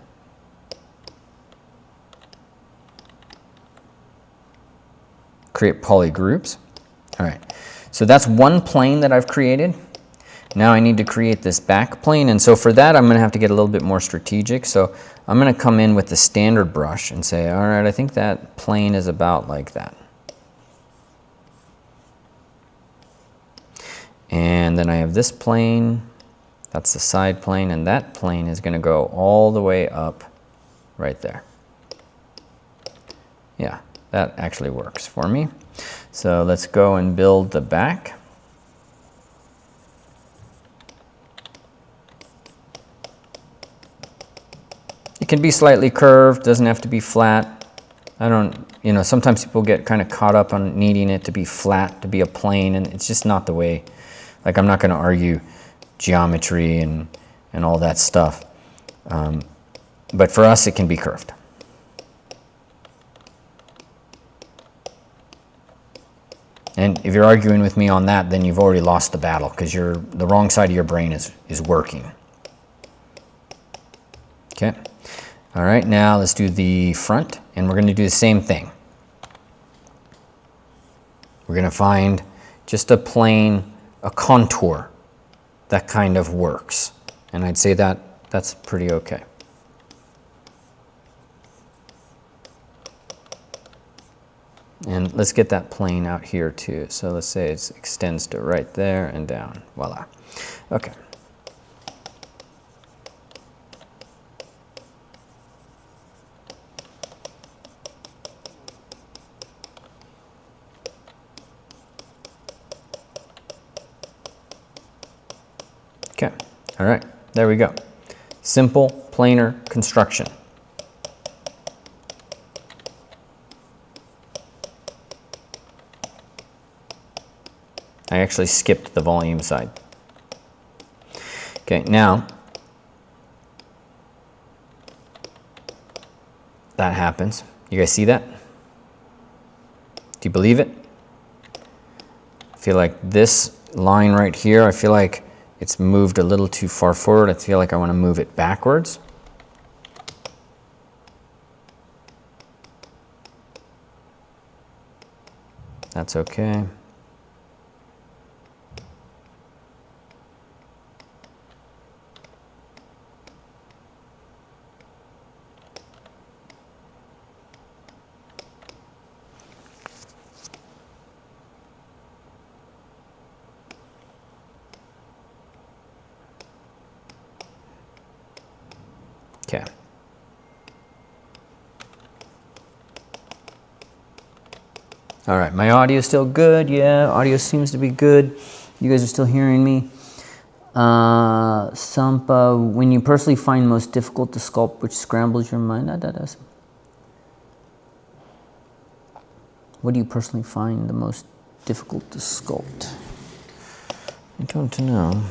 create poly groups. All right, so that's one plane that I've created. Now I need to create this back plane, and so for that I'm going to have to get a little bit more strategic. So I'm going to come in with the standard brush and say, all right, I think that plane is about like that. And then I have this plane, that's the side plane, and that plane is going to go all the way up right there. Yeah, that actually works for me. So let's go and build the back. It can be slightly curved, doesn't have to be flat. I don't, you know, sometimes people get kind of caught up on needing it to be flat, to be a plane, and it's just not the way. Like, I'm not going to argue geometry and all that stuff. But for us, it can be curved. And if you're arguing with me on that, then you've already lost the battle, because the wrong side of your brain is working. Okay. All right, now let's do the front, and we're going to do the same thing. We're going to find just a plane, a contour that kind of works. And I'd say that that's pretty okay. And let's get that plane out here too. So let's say it extends to right there and down. Voila. Okay. Okay, all right, there we go. Simple, planar construction. I actually skipped the volume side. Okay, now that happens. You guys see that? Do you believe it? I feel like this line right here, I feel like it's moved a little too far forward. I feel like I want to move it backwards. That's okay. Okay. All right, my audio is still good. Yeah, audio seems to be good. You guys are still hearing me. Sampa, when you personally find most difficult to sculpt, which scrambles your mind? What do you personally find the most difficult to sculpt? I don't know.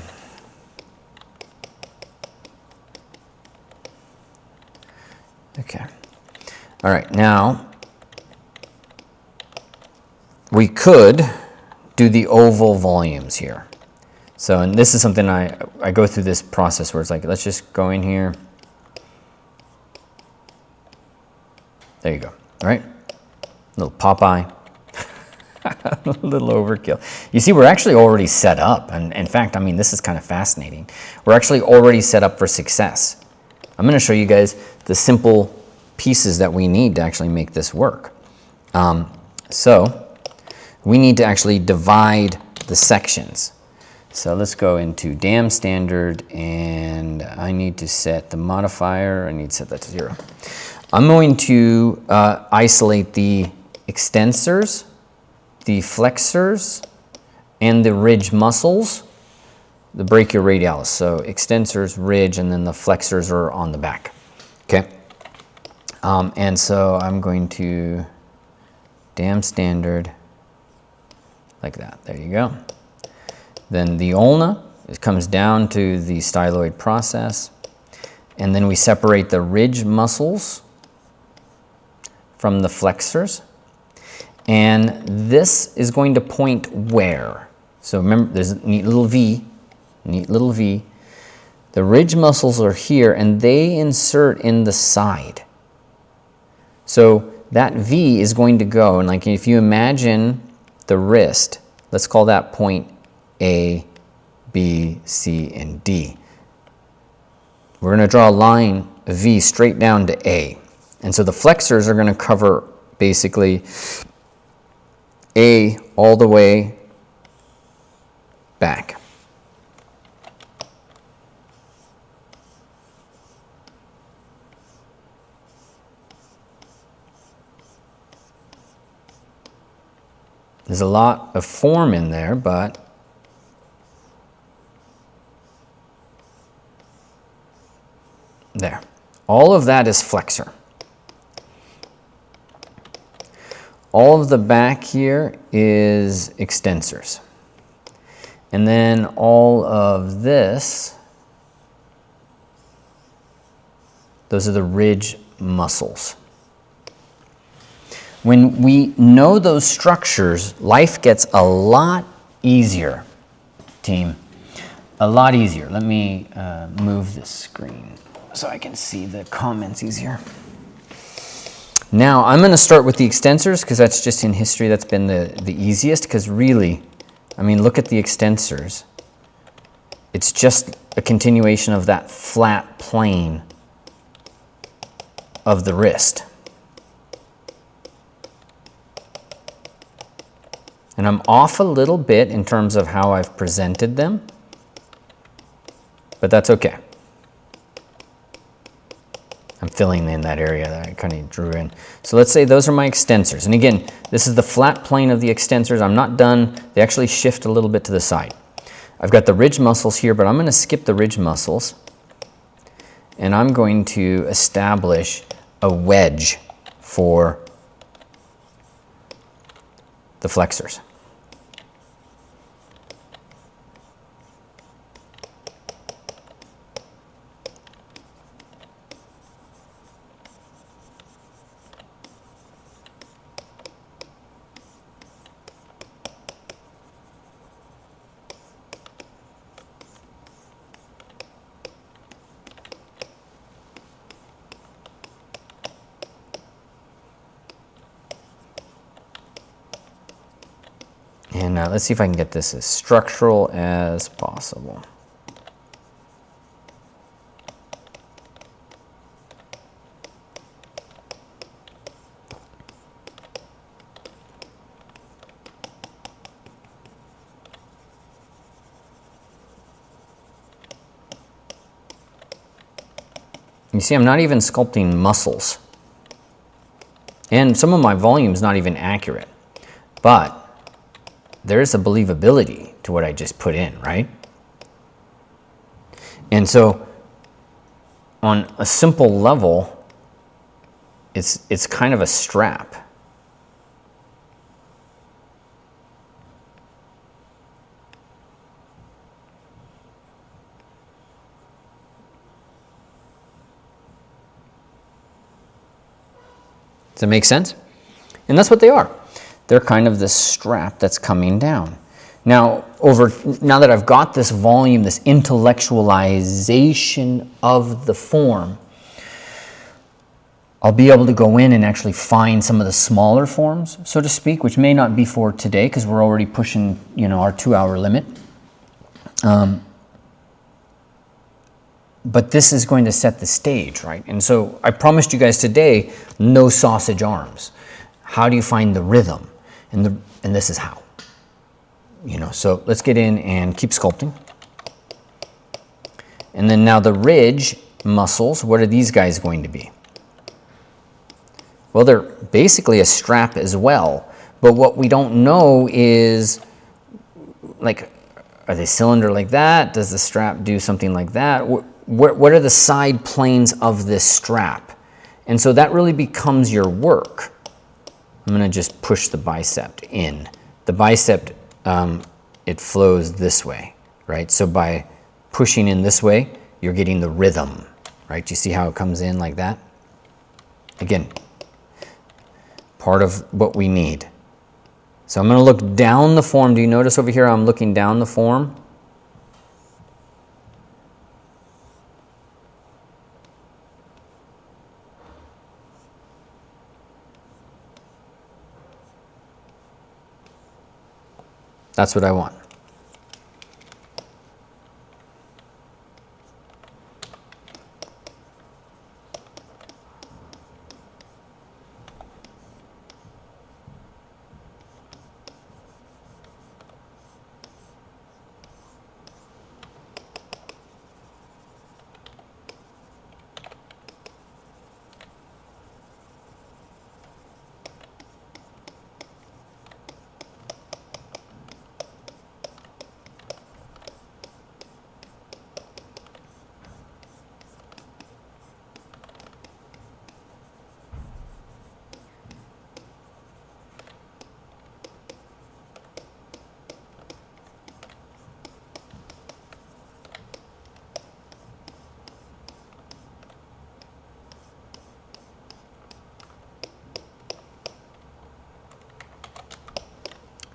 Okay. All right, now we could do the oval volumes here. So, and this is something I go through this process where it's like, let's just go in here. There you go, all right? Little Popeye, a little overkill. You see, we're actually already set up. And in fact, I mean, this is kind of fascinating. We're actually already set up for success. I'm gonna show you guys the simple pieces that we need to actually make this work. So we need to actually divide the sections. So let's go into dam standard, and I need to set the modifier. I need to set that to 0. I'm going to isolate the extensors, the flexors, and the ridge muscles, the brachioradialis. So extensors, ridge, and then the flexors are on the back. Okay. And so I'm going to dam standard like that. There you go. Then the ulna, it comes down to the styloid process. And then we separate the ridge muscles from the flexors. And this is going to point where? So remember, there's a neat little V, neat little V. The ridge muscles are here, and they insert in the side. So that V is going to go, and like if you imagine the wrist, let's call that point A, B, C, and D. We're going to draw a line, a V, straight down to A. And so the flexors are going to cover basically A all the way back. There's a lot of form in there, but there. All of that is flexor. All of the back here is extensors. And then all of this, those are the ridge muscles. When we know those structures, life gets a lot easier, team. A lot easier. Let me move this screen so I can see the comments easier. Now, I'm going to start with the extensors because that's just in history, that's been the easiest, because really, I mean, look at the extensors. It's just a continuation of that flat plane of the wrist. And I'm off a little bit in terms of how I've presented them, but that's okay. I'm filling in that area that I kind of drew in. So let's say those are my extensors. And again, this is the flat plane of the extensors. I'm not done. They actually shift a little bit to the side. I've got the ridge muscles here, but I'm going to skip the ridge muscles. And I'm going to establish a wedge for the flexors. And let's see if I can get this as structural as possible. You see, I'm not even sculpting muscles. And some of my volume's not even accurate. But there's a believability to what I just put in, right? And so on a simple level, it's kind of a strap. Does that make sense? And that's what they are. they're kind of this strap that's coming down. Now that I've got this volume, this intellectualization of the form, I'll be able to go in and actually find some of the smaller forms, so to speak, which may not be for today because we're already pushing, our 2-hour limit. But this is going to set the stage, right? And so I promised you guys today, no sausage arms. How do you find the rhythm? And this is how. So let's get in and keep sculpting. And then now the ridge muscles, what are these guys going to be? Well, they're basically a strap as well. But what we don't know is, like, are they cylinder like that? Does the strap do something like that? What are the side planes of this strap? And so that really becomes your work. I'm going to just push the bicep in. The bicep, it flows this way, right? So by pushing in this way, you're getting the rhythm, right? You see how it comes in like that? Again, part of what we need. So I'm going to look down the form. Do you notice over here I'm looking down the form? That's what I want.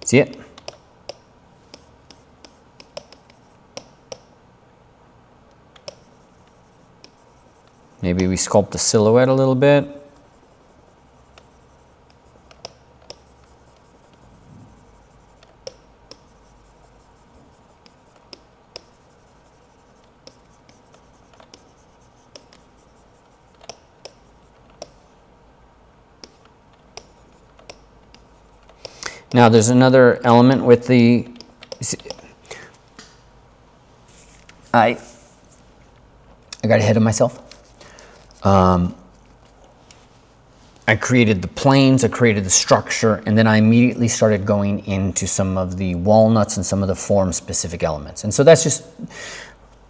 See it? Maybe we sculpt the silhouette a little bit. Now there's another element with the, I got ahead of myself. I created the planes, I created the structure, and then I immediately started going into some of the walnuts and some of the form specific elements. And so that's just,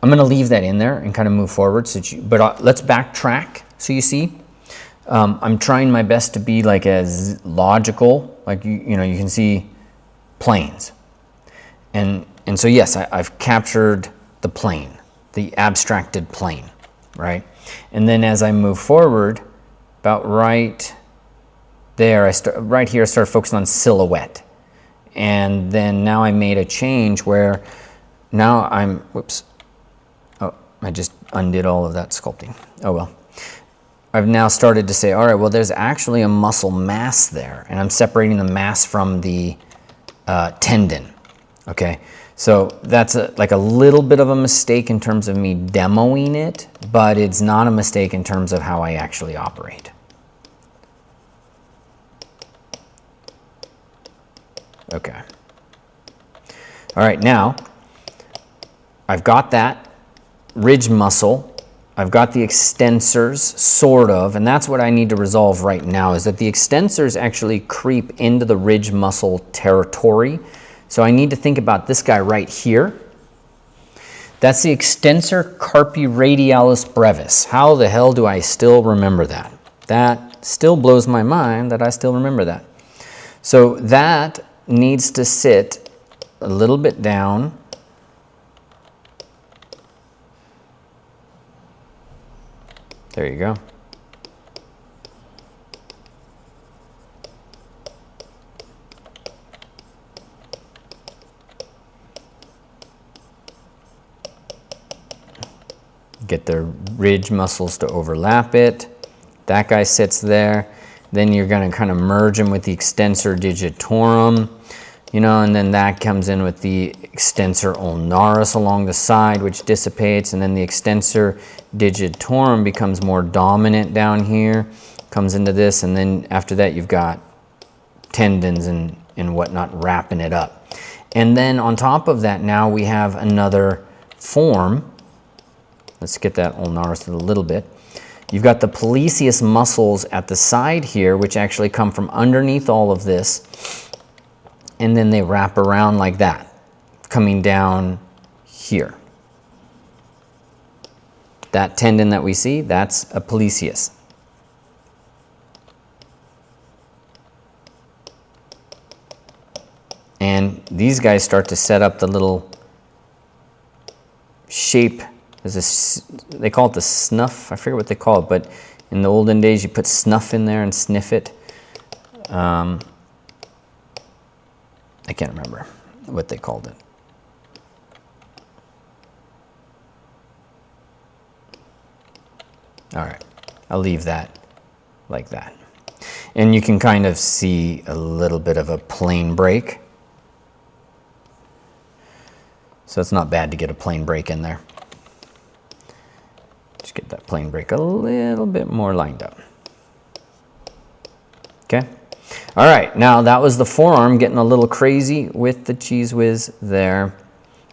I'm going to leave that in there and kind of move forward. But let's backtrack so you see. I'm trying my best to be like as logical, like you can see planes. And so yes, I've captured the plane, the abstracted plane, right? And then as I move forward, about right there, right here I started focusing on silhouette. And then now I made a change where now I just undid all of that sculpting. Oh well. I've now started to say, all right, well, there's actually a muscle mass there, and I'm separating the mass from the tendon, okay? So that's like a little bit of a mistake in terms of me demoing it, but it's not a mistake in terms of how I actually operate. Okay. All right, now I've got that ridge muscle. I've got the extensors, sort of, and that's what I need to resolve right now, is that the extensors actually creep into the ridge muscle territory. So I need to think about this guy right here. That's the extensor carpi radialis brevis. How the hell do I still remember that? That still blows my mind that I still remember that. So that needs to sit a little bit down. There you go. Get the ridge muscles to overlap it. That guy sits there. Then you're going to kind of merge them with the extensor digitorum, you know, and then that comes in with the extensor ulnaris along the side, which dissipates, and then the extensor digitorum becomes more dominant down here, comes into this, and then after that you've got tendons and whatnot wrapping it up. And then on top of that, now we have another form. Let's get that ulnaris a little bit. You've got the polliceus muscles at the side here, which actually come from underneath all of this, and then they wrap around like that, coming down here. That tendon that we see, that's a polliceus. And these guys start to set up the little shape. There's this, they call it the snuff. I forget what they call it, but in the olden days you put snuff in there and sniff it. I can't remember what they called it. All right, I'll leave that like that. And you can kind of see a little bit of a plane break. So it's not bad to get a plane break in there. Just get that plane break a little bit more lined up. Okay. All right, now that was the forearm getting a little crazy with the cheese whiz there,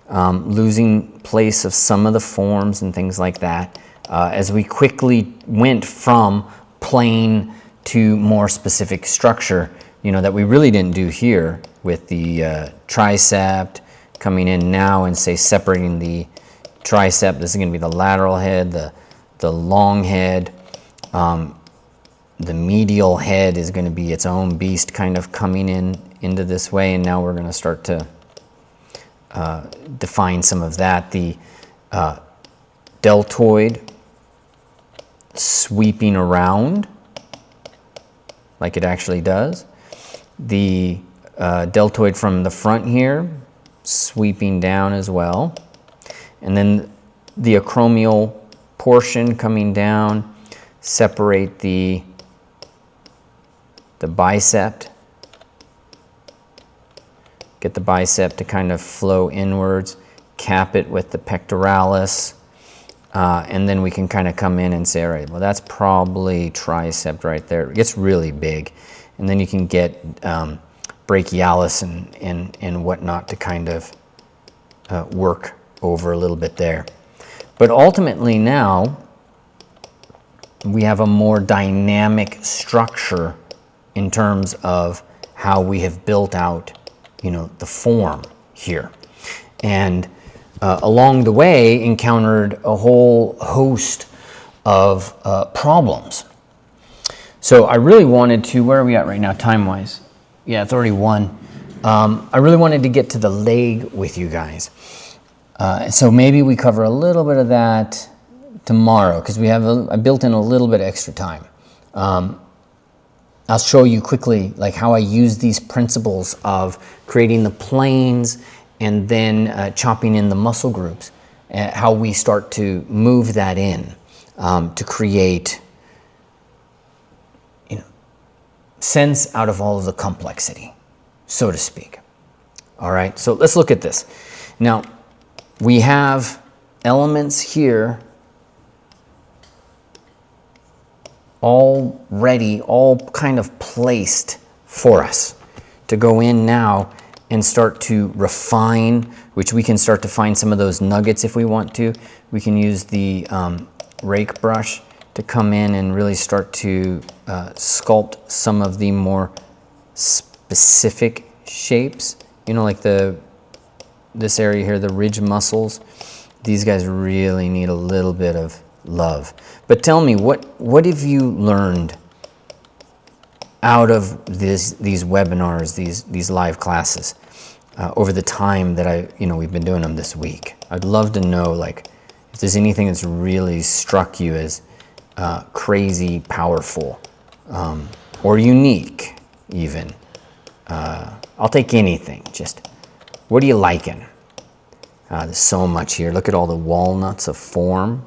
losing place of some of the forms and things like that, as we quickly went from plain to more specific structure, you know, that we really didn't do here with the tricep coming in now and say separating the tricep. This is going to be the lateral head, the long head. The medial head is going to be its own beast, kind of coming into this way, and now we're going to start to define some of that. The deltoid sweeping around like it actually does. The deltoid from the front here sweeping down as well, and then the acromial portion coming down, separate the bicep, get the bicep to kind of flow inwards, cap it with the pectoralis, and then we can kind of come in and say, all right, well, that's probably tricep right there. It gets really big, and then you can get brachialis and whatnot to kind of work over a little bit there. But ultimately now, we have a more dynamic structure in terms of how we have built out, you know, the form here. And along the way, encountered a whole host of problems. So I really wanted to, where are we at right now time-wise? Yeah, it's already 1. I really wanted to get to the leg with you guys. So maybe we cover a little bit of that tomorrow, because we have I built in a little bit of extra time. I'll show you quickly like how I use these principles of creating the planes and then chopping in the muscle groups, how we start to move that in to create, you know, sense out of all of the complexity, so to speak. All right, so let's look at this. Now, we have elements here all ready, all kind of placed for us to go in now and start to refine, which we can start to find some of those nuggets if we want to. We can use the rake brush to come in and really start to sculpt some of the more specific shapes. You know, like this area here, the ridge muscles. These guys really need a little bit of love. But tell me, what have you learned out of these webinars, these live classes, over the time that we've been doing them this week? I'd love to know, like, if there's anything that's really struck you as crazy powerful or unique, even. I'll take anything. Just, what are you liking? There's so much here. Look at all the walnuts of form.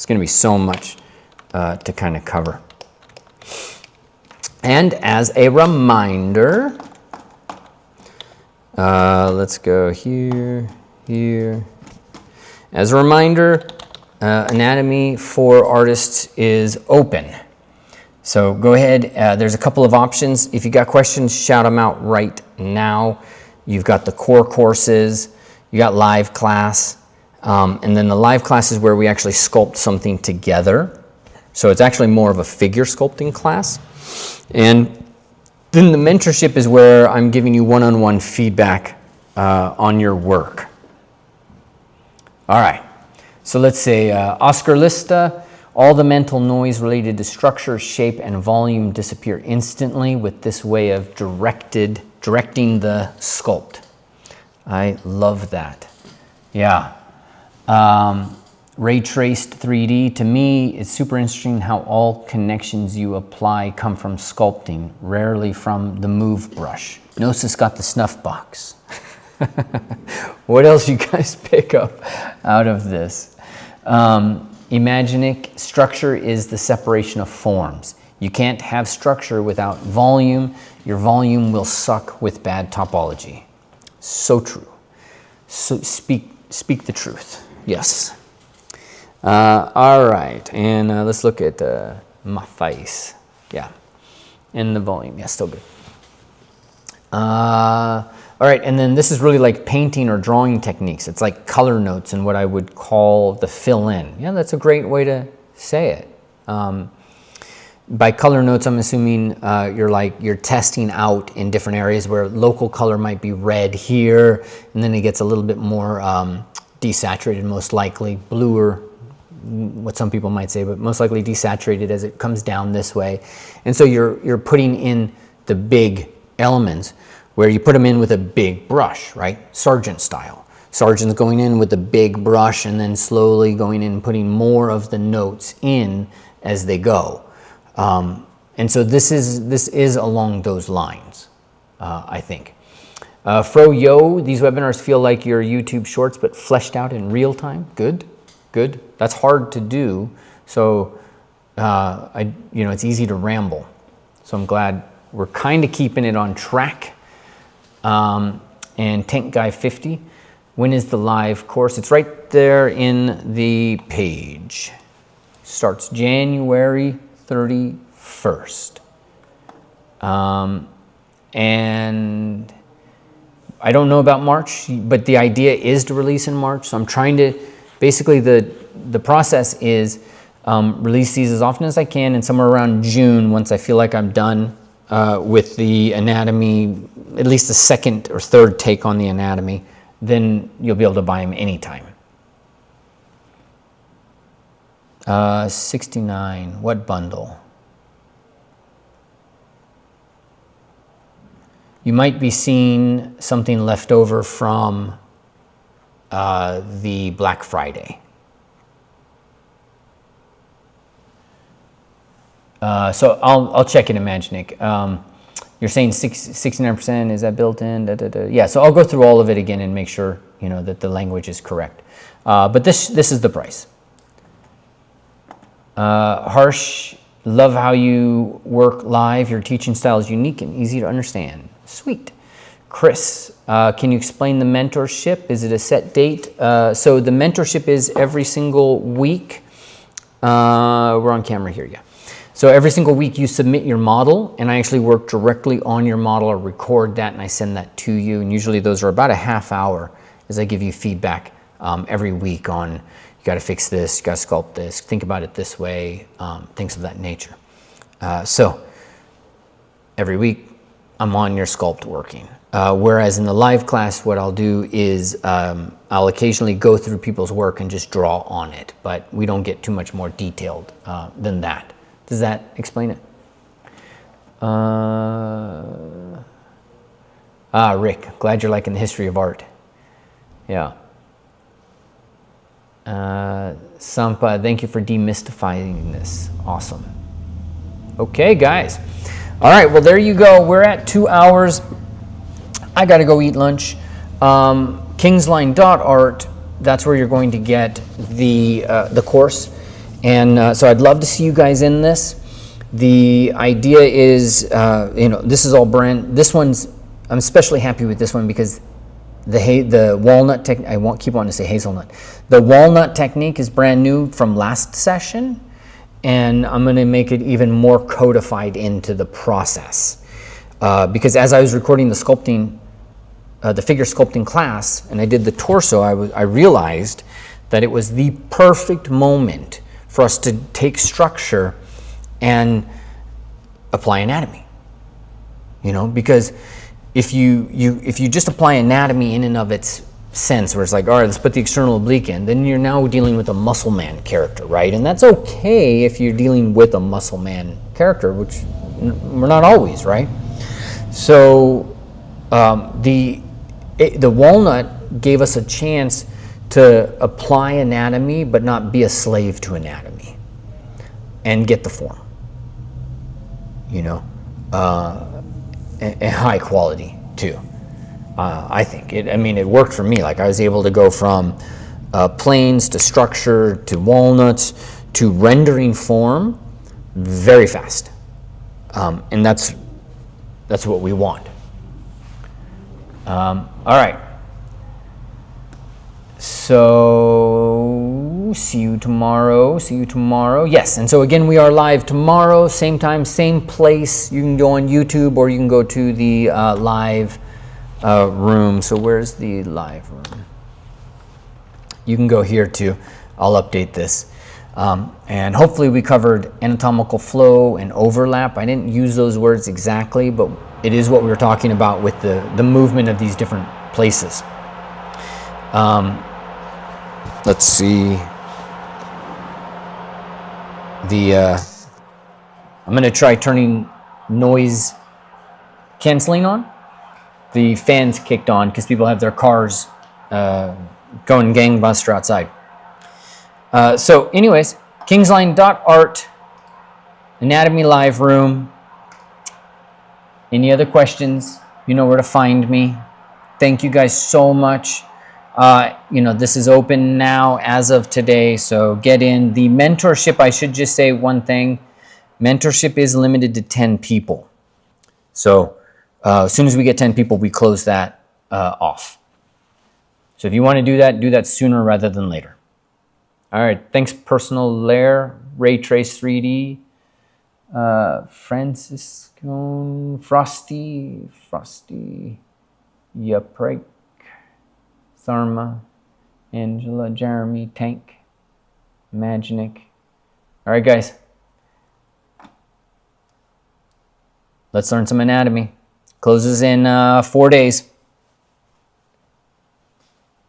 It's going to be so much to kind of cover. And as a reminder, let's go here, here. As a reminder, Anatomy for Artists is open. So go ahead, there's a couple of options. If you got questions, shout them out right now. You've got the core courses, you got live class, and then the live class is where we actually sculpt something together. So it's actually more of a figure sculpting class. And then the mentorship is where I'm giving you one-on-one feedback on your work. All right, so let's say Oscar Lista, all the mental noise related to structure, shape, and volume disappear instantly with this way of directing the sculpt. I love that. Yeah. Ray traced 3D, to me, it's super interesting how all connections you apply come from sculpting, rarely from the move brush. Gnosis got the snuff box. What else you guys pick up out of this? Imagic structure is the separation of forms. You can't have structure without volume. Your volume will suck with bad topology. So true. So speak the truth. Yes. All right, and let's look at my face. Yeah, and the volume. Yeah, still good. All right, and then this is really like painting or drawing techniques. It's like color notes and what I would call the fill-in. Yeah, that's a great way to say it. By color notes, I'm assuming you're testing out in different areas where local color might be red here, and then it gets a little bit more desaturated, most likely bluer, what some people might say, but most likely desaturated as it comes down this way. And so you're putting in the big elements where you put them in with a big brush, right? Sargent style. Sargent's going in with a big brush and then slowly going in and putting more of the notes in as they go. And so this is along those lines, I think. Fro-Yo, these webinars feel like your YouTube shorts, but fleshed out in real time. Good, good. That's hard to do. So, it's easy to ramble. So I'm glad we're kind of keeping it on track. And Tank Guy 50, when is the live course? It's right there in the page. Starts January 31st. And I don't know about March, but the idea is to release in March. So I'm trying to, basically the process is release these as often as I can, and somewhere around June, once I feel like I'm done with the anatomy, at least the second or third take on the anatomy, then you'll be able to buy them anytime. 69, what bundle? You might be seeing something left over from the Black Friday. So I'll check it, Imagic. You're saying 69%, is that built in? Yeah, so I'll go through all of it again and make sure that the language is correct. But this is the price. Harsh, love how you work live. Your teaching style is unique and easy to understand. Sweet. Chris, can you explain the mentorship? Is it a set date? So the mentorship is every single week. We're on camera here, yeah. So every single week you submit your model, and I actually work directly on your model or record that, and I send that to you. And usually those are about a half hour as I give you feedback every week on, you got to fix this, you got to sculpt this, think about it this way, things of that nature. So every week I'm on your sculpt working. Whereas in the live class, what I'll do is I'll occasionally go through people's work and just draw on it, but we don't get too much more detailed than that. Does that explain it? Rick, glad you're liking the history of art. Yeah. Sampa, thank you for demystifying this. Awesome. Okay, guys. All right, well, there you go. We're at 2 hours. I got to go eat lunch. Kingslien.art, that's where you're going to get the course. And so I'd love to see you guys in this. The idea is, this is all this one's, I'm especially happy with this one because the walnut technique, I won't keep wanting to say hazelnut. The walnut technique is brand new from last session, and I'm going to make it even more codified into the process. Because as I was recording the sculpting, the figure sculpting class, and I did the torso, I realized that it was the perfect moment for us to take structure and apply anatomy. Because if you just apply anatomy in and of its sense, where it's like, all right, let's put the external oblique in, then you're now dealing with a muscle man character, right? And that's okay if you're dealing with a muscle man character, which we're not always, right? So the walnut gave us a chance to apply anatomy, but not be a slave to anatomy, and get the form, and high quality too. I think it worked for me. Like, I was able to go from planes to structure to walnuts to rendering form very fast, and that's what we want. All right. So see you tomorrow. Yes, and so again, we are live tomorrow, same time, same place. You can go on YouTube, or you can go to the live room. So where's the live room? You can go here too. I'll update this. And hopefully we covered anatomical flow and overlap. I didn't use those words exactly, but it is what we were talking about with the movement of these different places. Let's see. I'm going to try turning noise canceling on. The fans kicked on because people have their cars going gangbuster outside. So anyways, Kingslien.art, Anatomy Live Room. Any other questions? You know where to find me. Thank you guys so much. This is open now as of today, so get in. The mentorship, I should just say one thing. Mentorship is limited to 10 people. So as soon as we get 10 people, we close that off. So if you want to do that sooner rather than later. All right, thanks Personal Lair, Ray Trace 3D, Francisco, Frosty, Yaprek, Tharma, Angela, Jeremy, Tank, Imaginic. All right, guys. Let's learn some anatomy. Closes in 4 days.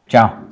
Ciao.